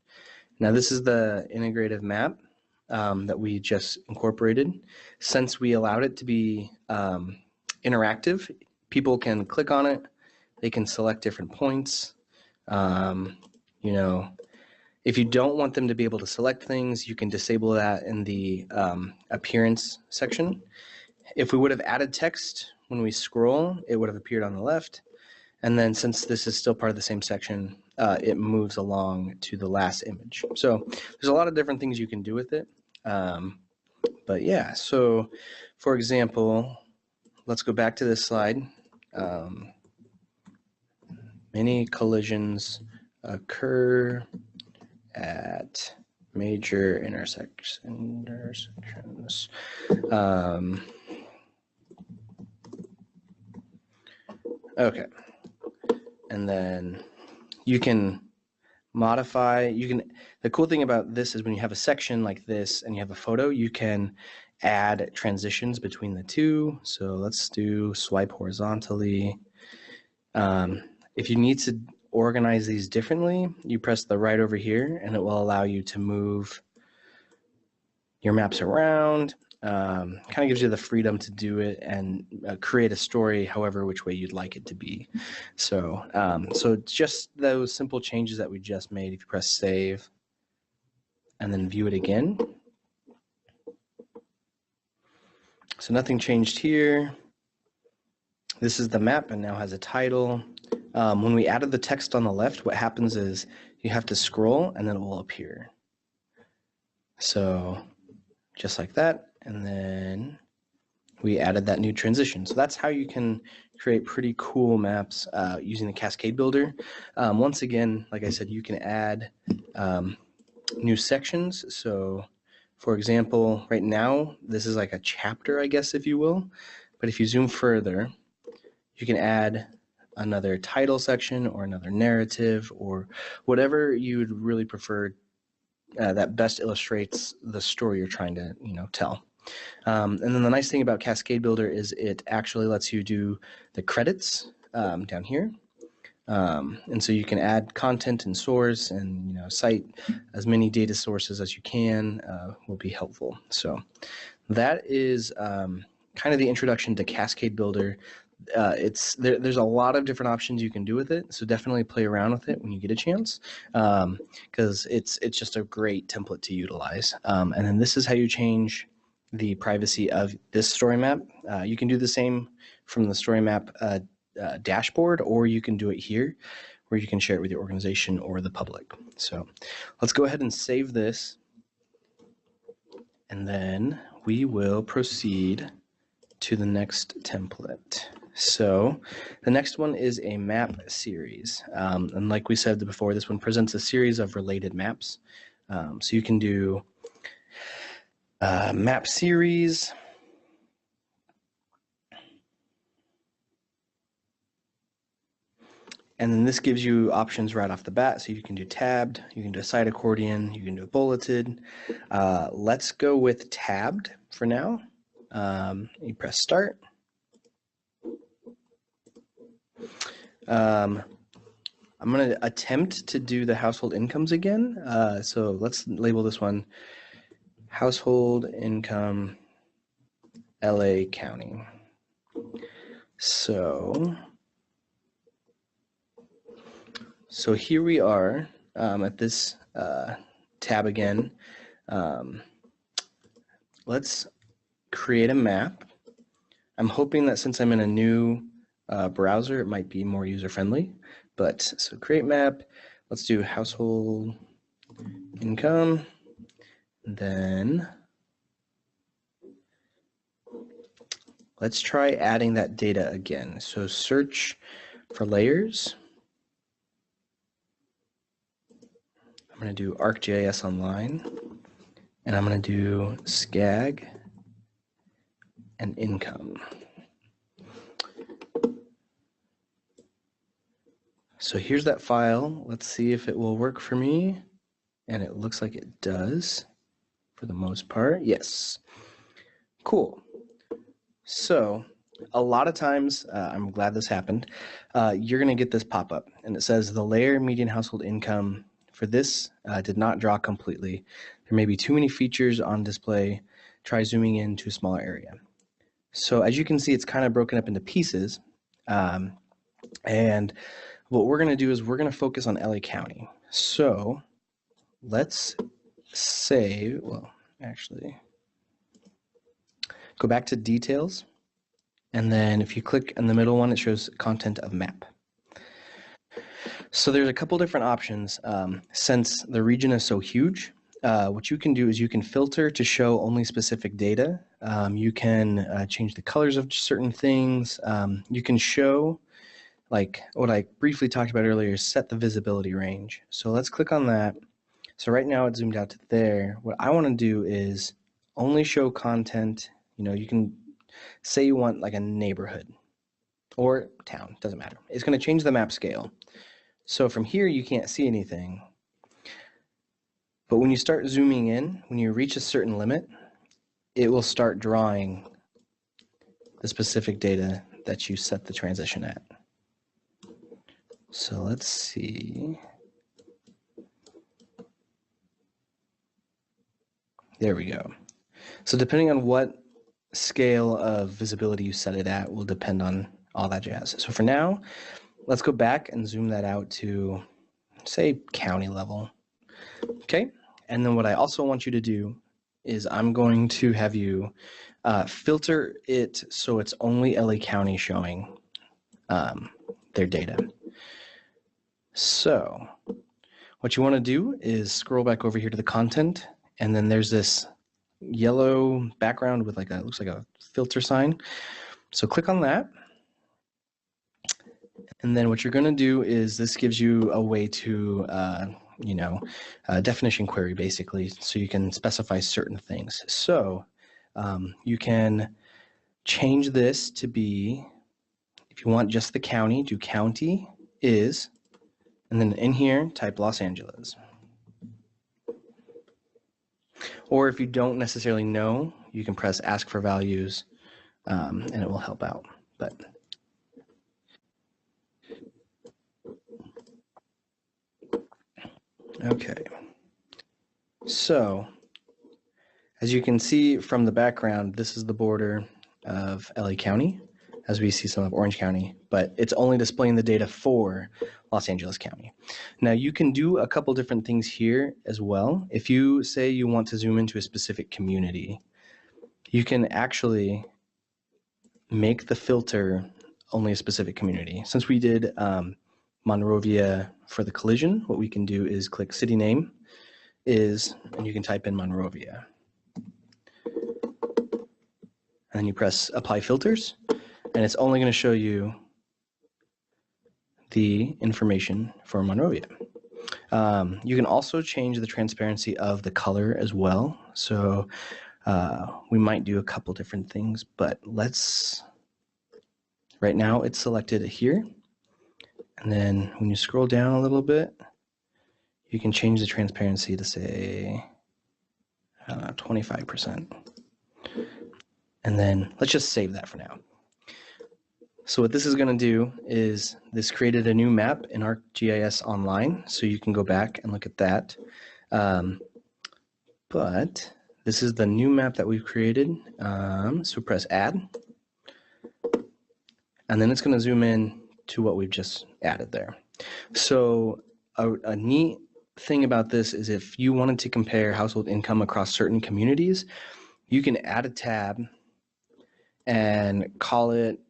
Now this is the integrative map that we just incorporated. Since we allowed it to be interactive, people can click on it. They can select different points. You know, if you don't want them to be able to select things, you can disable that in the appearance section. If we would have added text when we scroll, it would have appeared on the left. And then since this is still part of the same section, it moves along to the last image. So there's a lot of different things you can do with it. But yeah, so for example, let's go back to this slide. Many collisions occur at major intersections. Okay, and then you can modify, the cool thing about this is when you have a section like this and you have a photo, you can add transitions between the two. So let's do swipe horizontally. If you need to organize these differently, you press the right over here and it will allow you to move your maps around. Kind of gives you the freedom to do it and create a story however which way you'd like it to be. So, so just those simple changes that we just made. If you press save and then view it again. So nothing changed here. This is the map and now has a title. When we added the text on the left, what happens is you have to scroll and then it will appear. So just like that. And then we added that new transition. So that's how you can create pretty cool maps using the Cascade Builder. Once again, like I said, you can add new sections. So for example, right now, this is like a chapter, I guess, if you will. But if you zoom further, you can add another title section or another narrative or whatever you would really prefer that best illustrates the story you're trying to, tell. And then the nice thing about Cascade Builder is it actually lets you do the credits down here. And so you can add content and source and cite as many data sources as you can will be helpful. So that is kind of the introduction to Cascade Builder. There's a lot of different options you can do with it, so definitely play around with it when you get a chance, because it's just a great template to utilize. And then this is how you change the privacy of this story map. You can do the same from the story map dashboard, or you can do it here where you can share it with your organization or the public. So let's go ahead and save this, and then we will proceed to the next template. So the next one is a map series. And like we said before, this one presents a series of related maps. So you can do map series. And then this gives you options right off the bat. So you can do tabbed, you can do a side accordion, you can do a bulleted. Let's go with tabbed for now. You press start. I'm going to attempt to do the household incomes again. So let's label this one household income LA County. So here we are at this tab again. let's create a map. I'm hoping that since I'm in a new browser, it might be more user-friendly. But so create map, let's do household income, then let's try adding that data again. So search for layers. I'm going to do ArcGIS Online, and I'm going to do SCAG and income. So here's that file. Let's see if it will work for me. And it looks like it does for the most part. Yes. Cool. So a lot of times, I'm glad this happened, you're going to get this pop-up. And it says the layer median household income for this did not draw completely. There may be too many features on display. Try zooming in to a smaller area. So as you can see, it's kind of broken up into pieces. And what we're going to do is we're going to focus on LA County. So let's say, well, actually, go back to details. And then if you click in the middle one, it shows content of map. So there's a couple different options. Since the region is so huge, what you can do is you can filter to show only specific data. You can change the colors of certain things. You can show, like what I briefly talked about earlier, set the visibility range. So let's click on that. So right now it's zoomed out to there. What I want to do is only show content. You know, you can say you want like a neighborhood or town, doesn't matter. It's going to change the map scale. So from here you can't see anything. But when you start zooming in, when you reach a certain limit, it will start drawing the specific data that you set the transition at. So let's see. There we go. So depending on what scale of visibility you set it at will depend on all that jazz. So for now, let's go back and zoom that out to, say, county level. Okay, and then what I also want you to do is I'm going to have you filter it so it's only LA County showing their data. So what you want to do is scroll back over here to the content, and then there's this yellow background with like a, looks like a filter sign. So click on that. And then what you're going to do is this gives you a way to, definition query basically, so you can specify certain things. So you can change this to be, if you want just the county, do county is, and then in here type Los Angeles. Or if you don't necessarily know, you can press ask for values and it will help out. But okay, so as you can see from the background, this is the border of LA County, as we see some of Orange County, but it's only displaying the data for Los Angeles County. Now you can do a couple different things here as well. If you say you want to zoom into a specific community, you can actually make the filter only a specific community. Since we did Monrovia for the collision, what we can do is click city name is, and you can type in Monrovia. And then you press apply filters, and it's only going to show you the information for Monrovia. You can also change the transparency of the color as well. So we might do a couple different things, but let's, right now it's selected here. And then when you scroll down a little bit, you can change the transparency to say, 25%. And then let's just save that for now. So what this is going to do is this created a new map in ArcGIS Online, so you can go back and look at that. But this is the new map that we've created. So press add. And then it's going to zoom in to what we've just added there. So a neat thing about this is if you wanted to compare household income across certain communities, you can add a tab and call it,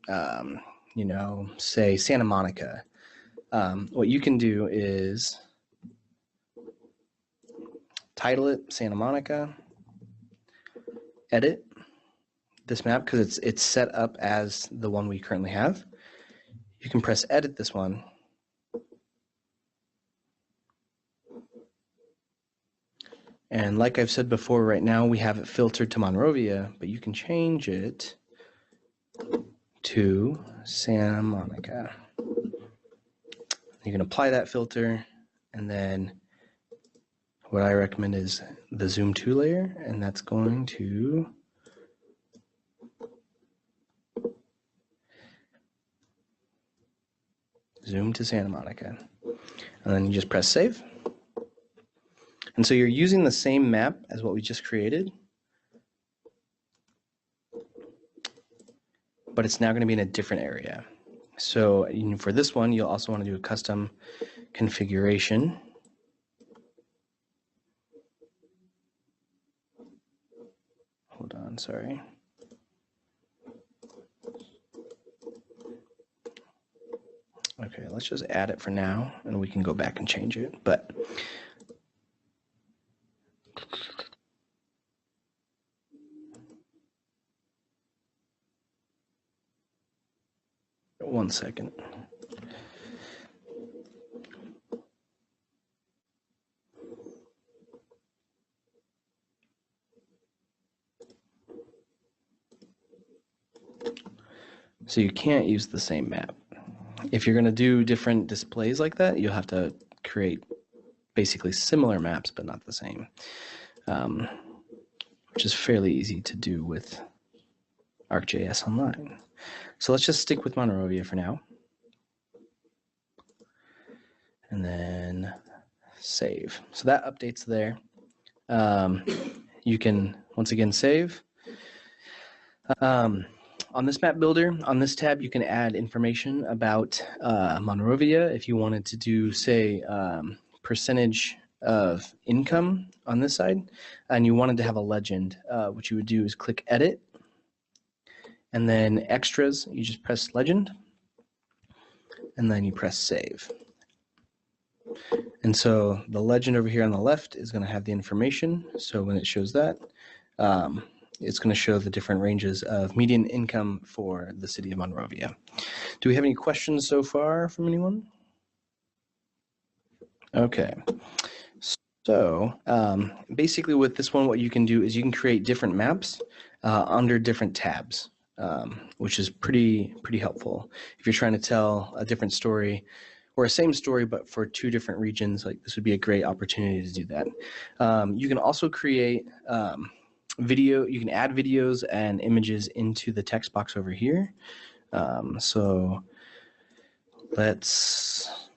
say Santa Monica. What you can do is title it Santa Monica, edit this map because it's set up as the one we currently have. You can press edit this one. And like I've said before, right now we have it filtered to Monrovia, but you can change it to Santa Monica. You can apply that filter, and then what I recommend is the zoom to layer, and that's going to zoom to Santa Monica. And then you just press save. And so you're using the same map as what we just created, but it's now going to be in a different area. So for this one, you'll also want to do a custom configuration. Hold on, sorry. Okay, let's just add it for now, and we can go back and change it. But one second. So you can't use the same map. If you're going to do different displays like that, you'll have to create basically similar maps, but not the same, which is fairly easy to do with ArcGIS Online. So let's just stick with Monrovia for now. And then save. So that updates there. You can, once again, save. On this map builder, on this tab, you can add information about Monrovia. If you wanted to do, say, percentage of income on this side, and you wanted to have a legend, what you would do is click edit, and then extras, you just press legend, and then you press save. And so the legend over here on the left is going to have the information. So when it shows that, it's going to show the different ranges of median income for the city of Monrovia. Do we have any questions so far from anyone? Okay. So basically with this one, what you can do is you can create different maps under different tabs, which is pretty helpful. If you're trying to tell a different story or a same story, but for two different regions, like this would be a great opportunity to do that. You can also create video, you can add videos and images into the text box over here. So let's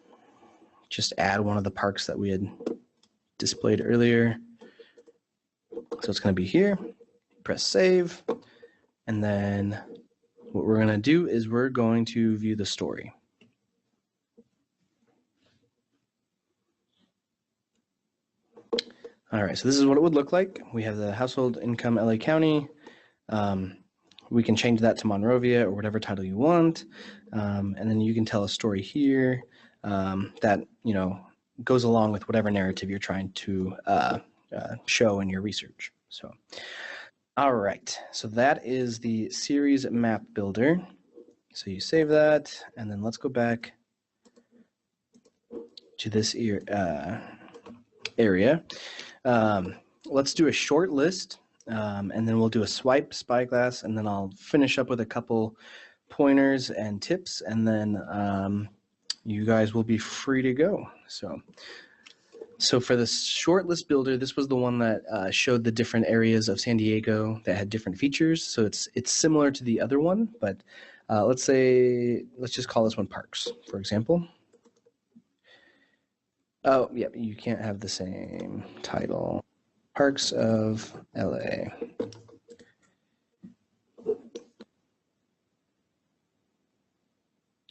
just add one of the parks that we had displayed earlier. So it's going to be here. Press save. And then what we're going to do is we're going to view the story. All right, so this is what it would look like. We have the household income LA County. We can change that to Monrovia or whatever title you want. And then you can tell a story here that, goes along with whatever narrative you're trying to show in your research. So, all right, so that is the series map builder. So you save that, and then let's go back to this area. Let's do a short list, and then we'll do a swipe spyglass, and then I'll finish up with a couple pointers and tips, and then you guys will be free to go. So for the short list builder, this was the one that showed the different areas of San Diego that had different features. So it's similar to the other one, but let's just call this one parks, for example. Oh, yeah, you can't have the same title. Parks of LA.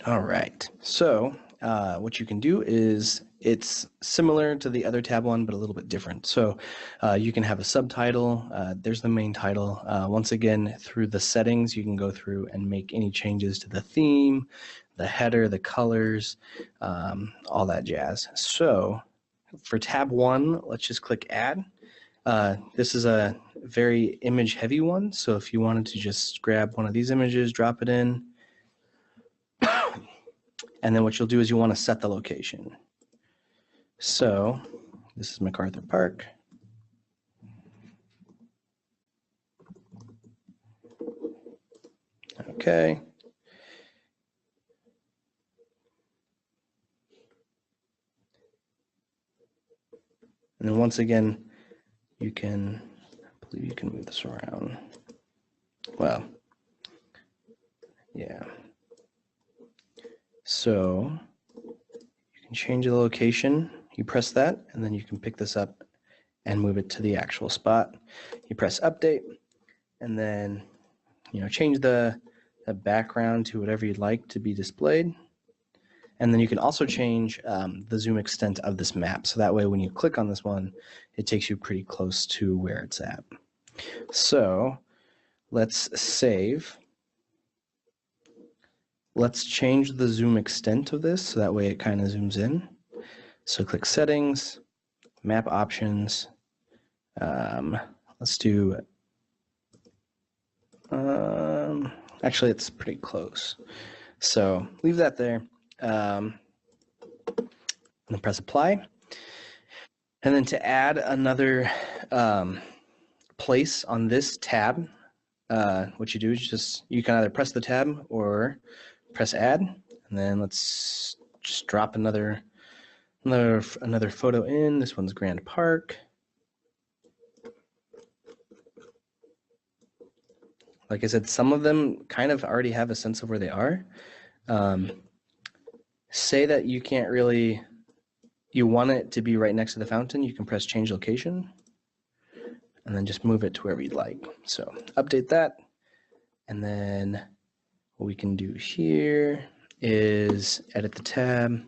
All right, so what you can do is it's similar to the other tab one, but a little bit different. So you can have a subtitle. There's the main title. Once again, through the settings, you can go through and make any changes to the theme, the header, the colors, all that jazz. So for tab 1, let's just click Add. This is a very image heavy one, so if you wanted to just grab one of these images, drop it in, and then what you'll do is you want to set the location. So this is MacArthur Park. Okay. And then once again, I believe you can move this around. Well, yeah. So you can change the location. You press that, and then you can pick this up and move it to the actual spot. You press update, and then change the background to whatever you'd like to be displayed. And then you can also change the zoom extent of this map. So that way when you click on this one, it takes you pretty close to where it's at. So let's save. Let's change the zoom extent of this so that way it kind of zooms in. So click Settings, Map Options. Let's do, actually it's pretty close. So leave that there. And then press Apply. And then to add another place on this tab, what you do is you can either press the tab or press Add, and then let's just drop another photo in. This one's Grand Park. Like I said, some of them kind of already have a sense of where they are. Say that you can't really, you want it to be right next to the fountain, you can press Change Location, and then just move it to wherever you'd like. So update that, and then what we can do here is edit the tab.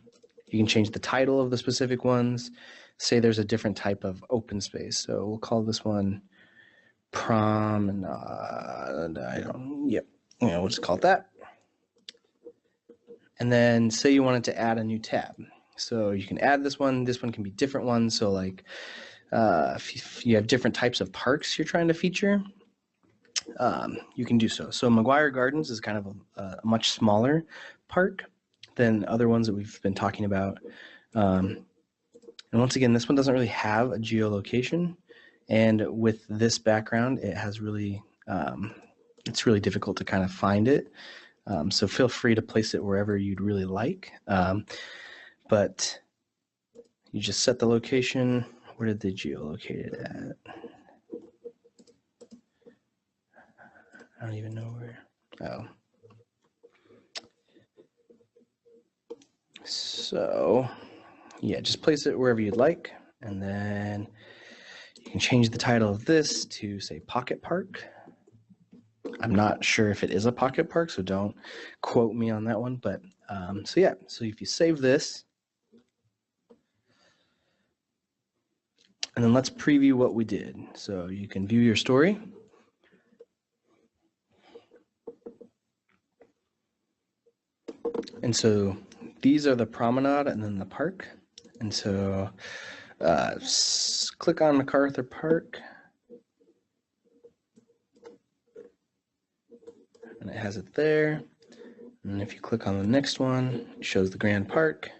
You can change the title of the specific ones. Say there's a different type of open space. So we'll call this one Promenade. We'll just call it that. And then say you wanted to add a new tab. So you can add this one can be different ones. So like if you have different types of parks you're trying to feature, you can do so. So McGuire Gardens is kind of a much smaller park than other ones that we've been talking about. And once again, this one doesn't really have a geolocation. And with this background, it has really, it's really difficult to kind of find it. So feel free to place it wherever you'd really like. But you just set the location. Where did they geolocate it at? I don't even know where. Oh. So yeah, just place it wherever you'd like. And then you can change the title of this to say Pocket Park. I'm not sure if it is a pocket park, so don't quote me on that one. But so yeah, so if you save this, and then let's preview what we did. So you can view your story. And so these are the promenade and then the park. And so click on MacArthur Park. And it has it there. And if you click on the next one, it shows the Grand Park.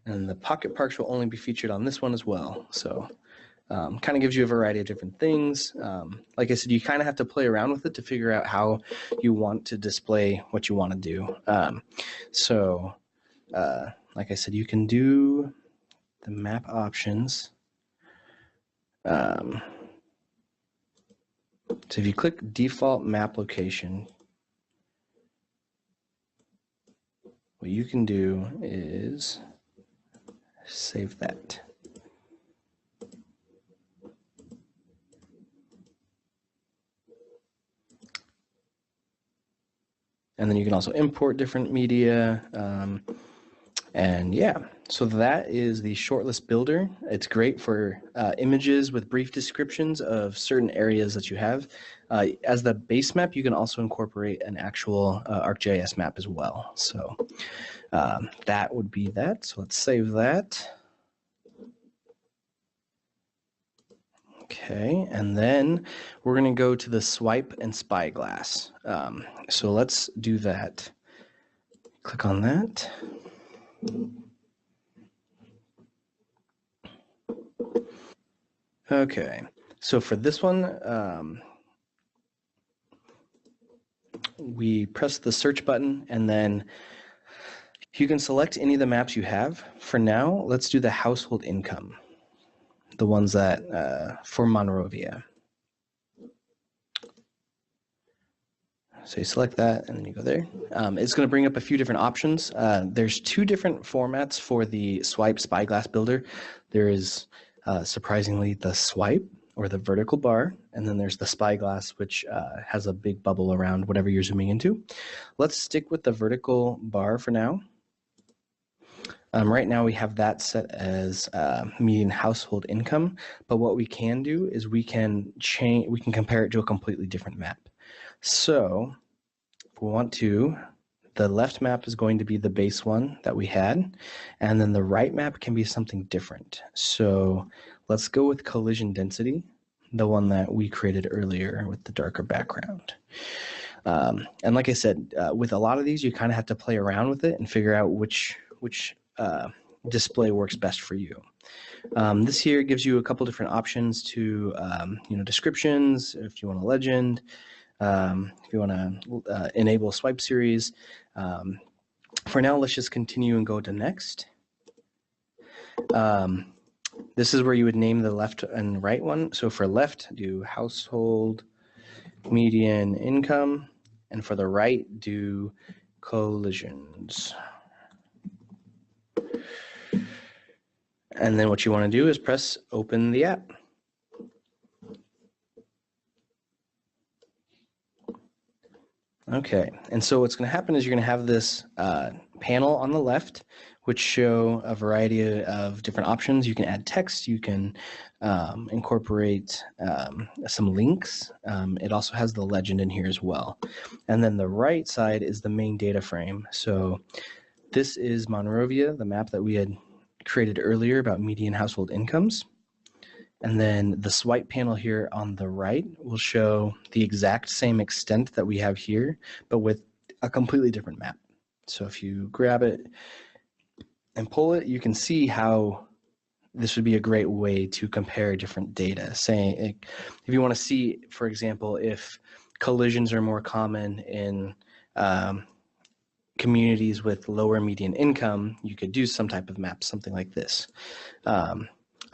And the pocket parks will only be featured on this one as well. So kind of gives you a variety of different things. Like I said, you kind of have to play around with it to figure out how you want to display what you want to do. Like I said, you can do the map options. So if you click default map location, what you can do is save that. And then you can also import different media. And yeah, so that is the Shortlist Builder. It's great for images with brief descriptions of certain areas that you have. As the base map, you can also incorporate an actual ArcGIS map as well. So that would be that. So let's save that. Okay, and then we're going to go to the swipe and spyglass. So let's do that. Click on that. Okay, so for this one, we press the search button and then you can select any of the maps you have. For now, let's do the household income, the ones that for Monrovia. So you select that and then you go there. It's going to bring up a few different options. There's two different formats for the swipe spyglass builder. There is surprisingly the swipe or the vertical bar, and then there's the spyglass, which has a big bubble around whatever you're zooming into. Let's stick with the vertical bar for now. Right now we have that set as median household income, but what we can do is we can compare it to a completely different map. So if we want to, the left map is going to be the base one that we had, and then the right map can be something different. So let's go with collision density, the one that we created earlier with the darker background. And like I said, with a lot of these, you kind of have to play around with it and figure out which display works best for you. This here gives you a couple different options to, descriptions, if you want a legend, if you want to enable a swipe series. For now, let's just continue and go to next. This is where you would name the left and right one. So for left, do household median income, and for the right, do collisions. And then what you want to do is press open the app. Okay, and so what's going to happen is you're going to have this panel on the left, which show a variety of different options. You can add text, you can incorporate some links. It also has the legend in here as well. And then the right side is the main data frame. So this is Monrovia, the map that we had created earlier about median household incomes. And then the swipe panel here on the right will show the exact same extent that we have here, but with a completely different map. So if you grab it and pull it, you can see how this would be a great way to compare different data. Saying if you want to see, for example, if collisions are more common in communities with lower median income, you could do some type of map, something like this.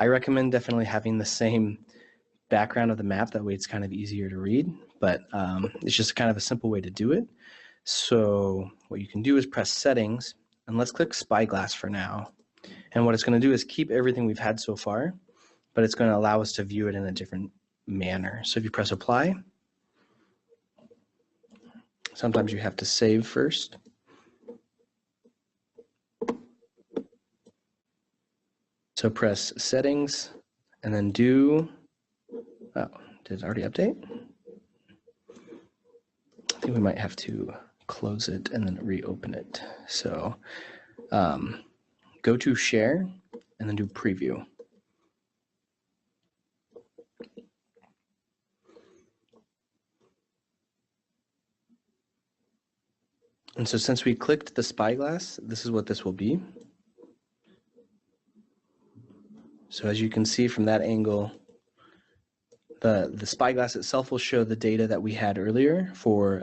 I recommend definitely having the same background of the map. That way it's kind of easier to read, but it's just kind of a simple way to do it. So what you can do is press settings, and let's click spyglass for now. And what it's going to do is keep everything we've had so far, but it's going to allow us to view it in a different manner. So if you press apply, sometimes you have to save first. So press settings and then do, oh, did it already update? I think we might have to close it and then reopen it. So go to share and then do preview. And so since we clicked the spyglass, this is what this will be. So as you can see from that angle, the spyglass itself will show the data that we had earlier for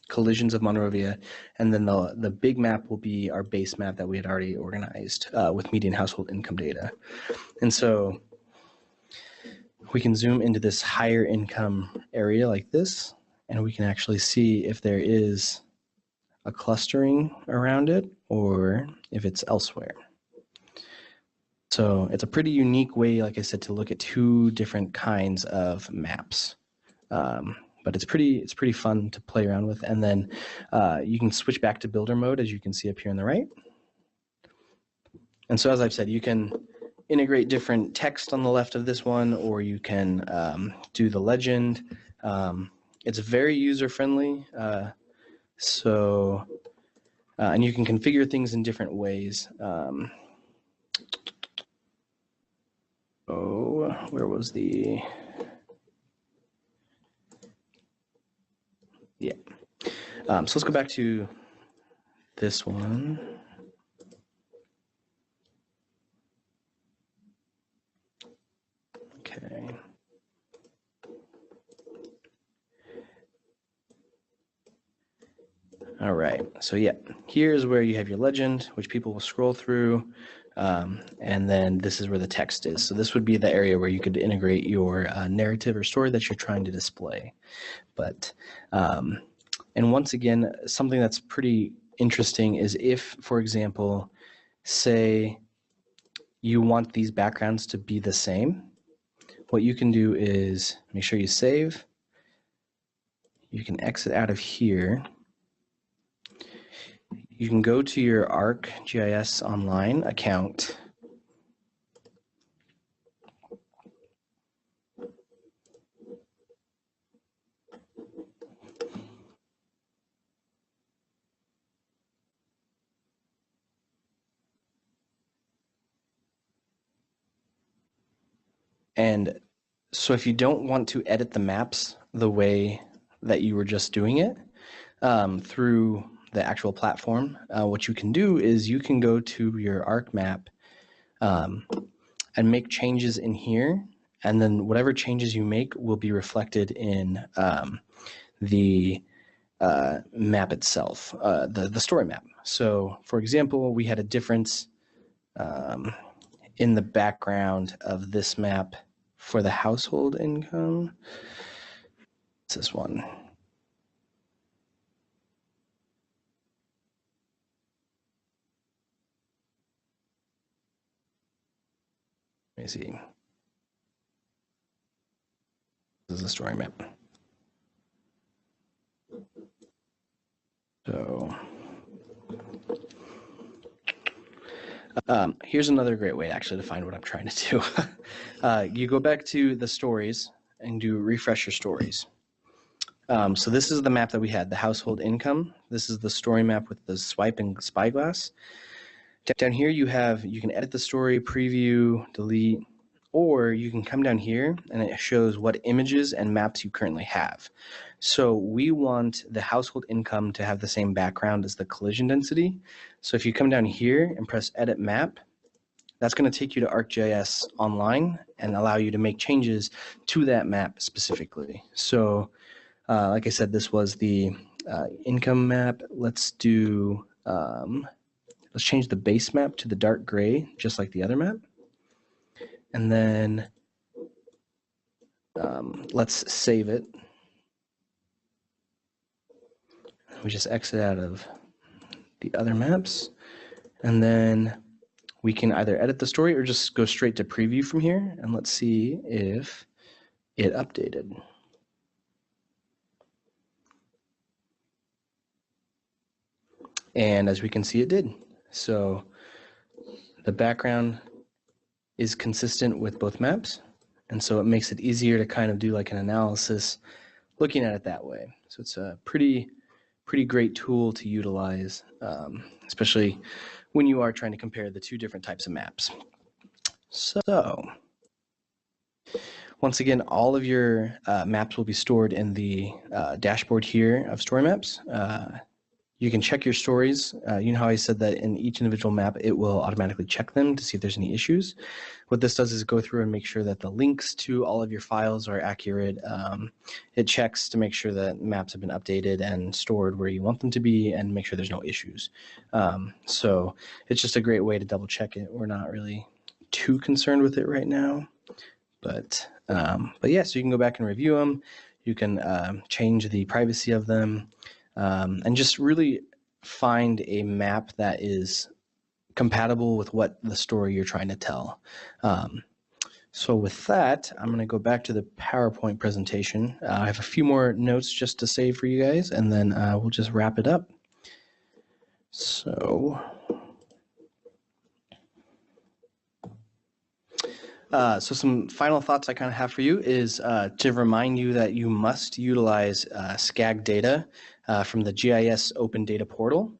collisions of Monrovia, and then the big map will be our base map that we had already organized with median household income data. And so we can zoom into this higher income area like this, and we can actually see if there is a clustering around it or if it's elsewhere. So it's a pretty unique way, like I said, to look at two different kinds of maps. But it's pretty fun to play around with. And then you can switch back to builder mode, as you can see up here on the right. And so as I've said, you can integrate different text on the left of this one, or you can do the legend. It's very user-friendly, and you can configure things in different ways. Where was the... Yeah. So let's go back to this one. Okay. All right, so yeah, here's where you have your legend, which people will scroll through, and then this is where the text is. So this would be the area where you could integrate your narrative or story that you're trying to display. But, and once again, something that's pretty interesting is if, for example, say you want these backgrounds to be the same, what you can do is make sure you save. You can exit out of here. You can go to your ArcGIS Online account. And so if you don't want to edit the maps the way that you were just doing it through the actual platform, what you can do is you can go to your Arc map and make changes in here, and then whatever changes you make will be reflected in the map itself, the story map. So for example, we had a difference in the background of this map for the household income. It's this one. Let me see. This is a story map. So here's another great way actually to find what I'm trying to do. You go back to the stories and do refresh your stories. So this is the map that we had, the household income. This is the story map with the swipe and spyglass. Down here you can edit the story, preview, delete, or you can come down here and it shows what images and maps you currently have. So we want the household income to have the same background as the collision density. So if you come down here and press edit map, that's going to take you to ArcGIS Online and allow you to make changes to that map specifically. So like I said, this was the income map. Let's do, let's change the base map to the dark gray, just like the other map. And then let's save it. We just exit out of the other maps. And then we can either edit the story or just go straight to preview from here. And let's see if it updated. And as we can see, it did. So the background is consistent with both maps. And so it makes it easier to kind of do like an analysis looking at it that way. So it's a pretty great tool to utilize, especially when you are trying to compare the two different types of maps. So once again, all of your maps will be stored in the dashboard here of story maps. You can check your stories. You know how I said that in each individual map, it will automatically check them to see if there's any issues. What this does is go through and make sure that the links to all of your files are accurate. It checks to make sure that maps have been updated and stored where you want them to be and make sure there's no issues. So it's just a great way to double check it. We're not really too concerned with it right now, but yeah, so you can go back and review them. You can change the privacy of them. And just really find a map that is compatible with what the story you're trying to tell. So with that, I'm going to go back to the PowerPoint presentation. I have a few more notes just to say for you guys, and then we'll just wrap it up. So So some final thoughts I kind of have for you is to remind you that you must utilize SCAG data from the GIS Open Data Portal.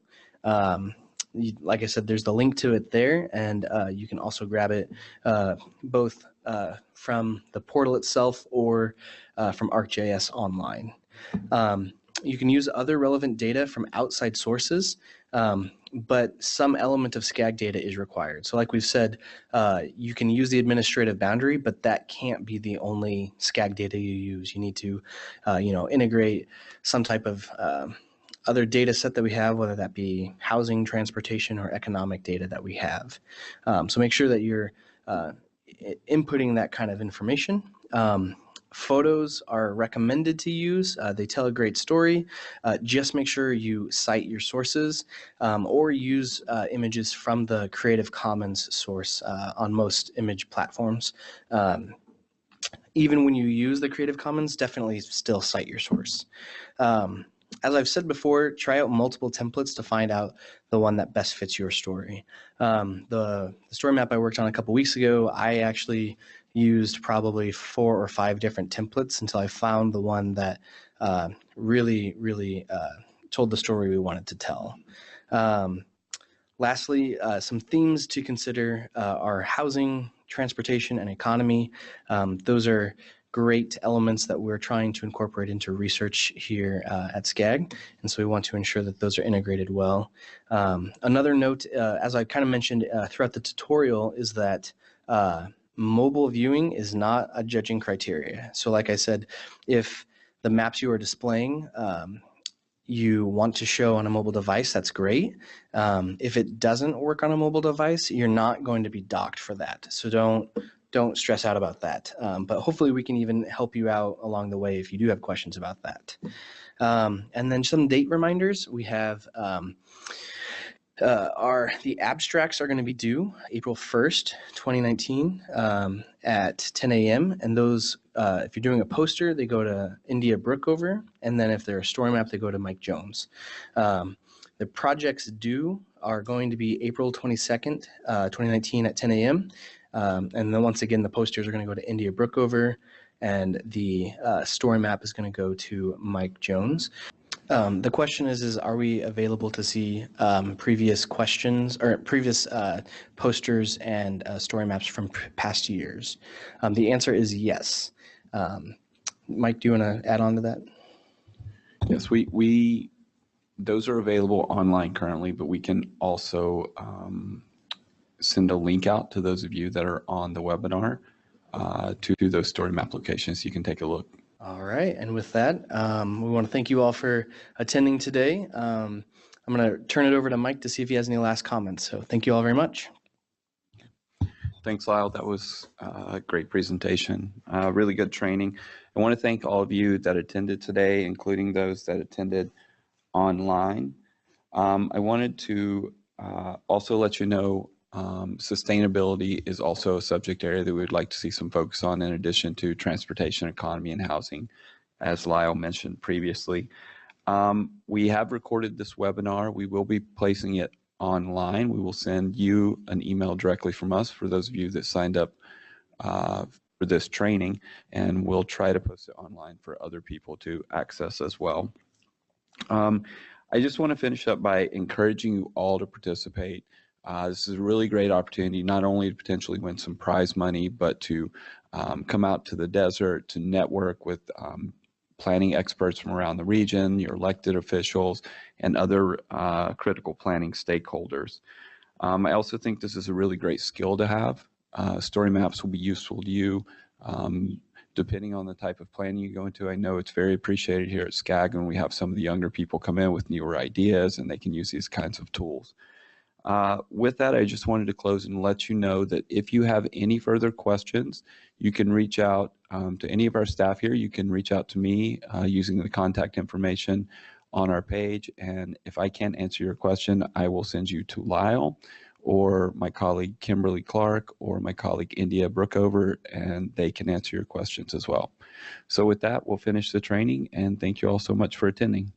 Like I said, there's the link to it there, and you can also grab it both from the portal itself or from ArcGIS Online. You can use other relevant data from outside sources, but some element of SCAG data is required. So like we've said, you can use the administrative boundary, but that can't be the only SCAG data you use. You need to, integrate some type of other data set that we have, whether that be housing, transportation, or economic data that we have. So make sure that you're inputting that kind of information. Photos are recommended to use. They tell a great story. Just make sure you cite your sources or use images from the Creative Commons source on most image platforms. Even when you use the Creative Commons, definitely still cite your source. As I've said before, try out multiple templates to find out the one that best fits your story. The story map I worked on a couple weeks ago, I actually used probably 4 or 5 different templates until I found the one that really told the story we wanted to tell. Lastly, some themes to consider are housing, transportation, and economy. Those are great elements that we're trying to incorporate into research here at SCAG, and so we want to ensure that those are integrated well. Another note, as I kind of mentioned throughout the tutorial, is that mobile viewing is not a judging criteria. So like I said, if the maps you are displaying you want to show on a mobile device, that's great. If it doesn't work on a mobile device, you're not going to be docked for that. So don't stress out about that. But hopefully we can even help you out along the way if you do have questions about that. And then some date reminders. We have the abstracts are going to be due April 1st, 2019 at 10 a.m. And those, if you're doing a poster, they go to India Brookover. And then if they're a story map, they go to Mike Jones. The projects due are going to be April 22nd, 2019 at 10 a.m. And then once again, the posters are going to go to India Brookover, and the story map is going to go to Mike Jones. The question is are we available to see previous questions or previous posters and story maps from past years? The answer is yes. Mike, do you want to add on to that? Yes, those are available online currently, but we can also send a link out to those of you that are on the webinar to those story map locations. You can take a look. All right, and with that, we want to thank you all for attending today. I'm going to turn it over to Mike to see if he has any last comments. So thank you all very much. Thanks, Lyle. That was a great presentation, really good training. I want to thank all of you that attended today, including those that attended online. I wanted to also let you know sustainability is also a subject area that we would like to see some focus on in addition to transportation, economy, and housing, as Lyle mentioned previously. We have recorded this webinar. We will be placing it online. We will send you an email directly from us for those of you that signed up for this training, and we'll try to post it online for other people to access as well. I just want to finish up by encouraging you all to participate. This is a really great opportunity, not only to potentially win some prize money, but to come out to the desert, to network with planning experts from around the region, your elected officials, and other critical planning stakeholders. I also think this is a really great skill to have. Story maps will be useful to you depending on the type of planning you go into. I know it's very appreciated here at SCAG when we have some of the younger people come in with newer ideas and they can use these kinds of tools. With that, I just wanted to close and let you know that if you have any further questions, you can reach out to any of our staff here. You can reach out to me using the contact information on our page. And if I can't answer your question, I will send you to Lyle or my colleague Kimberly Clark or my colleague India Brookover, and they can answer your questions as well. So with that, we'll finish the training, and thank you all so much for attending.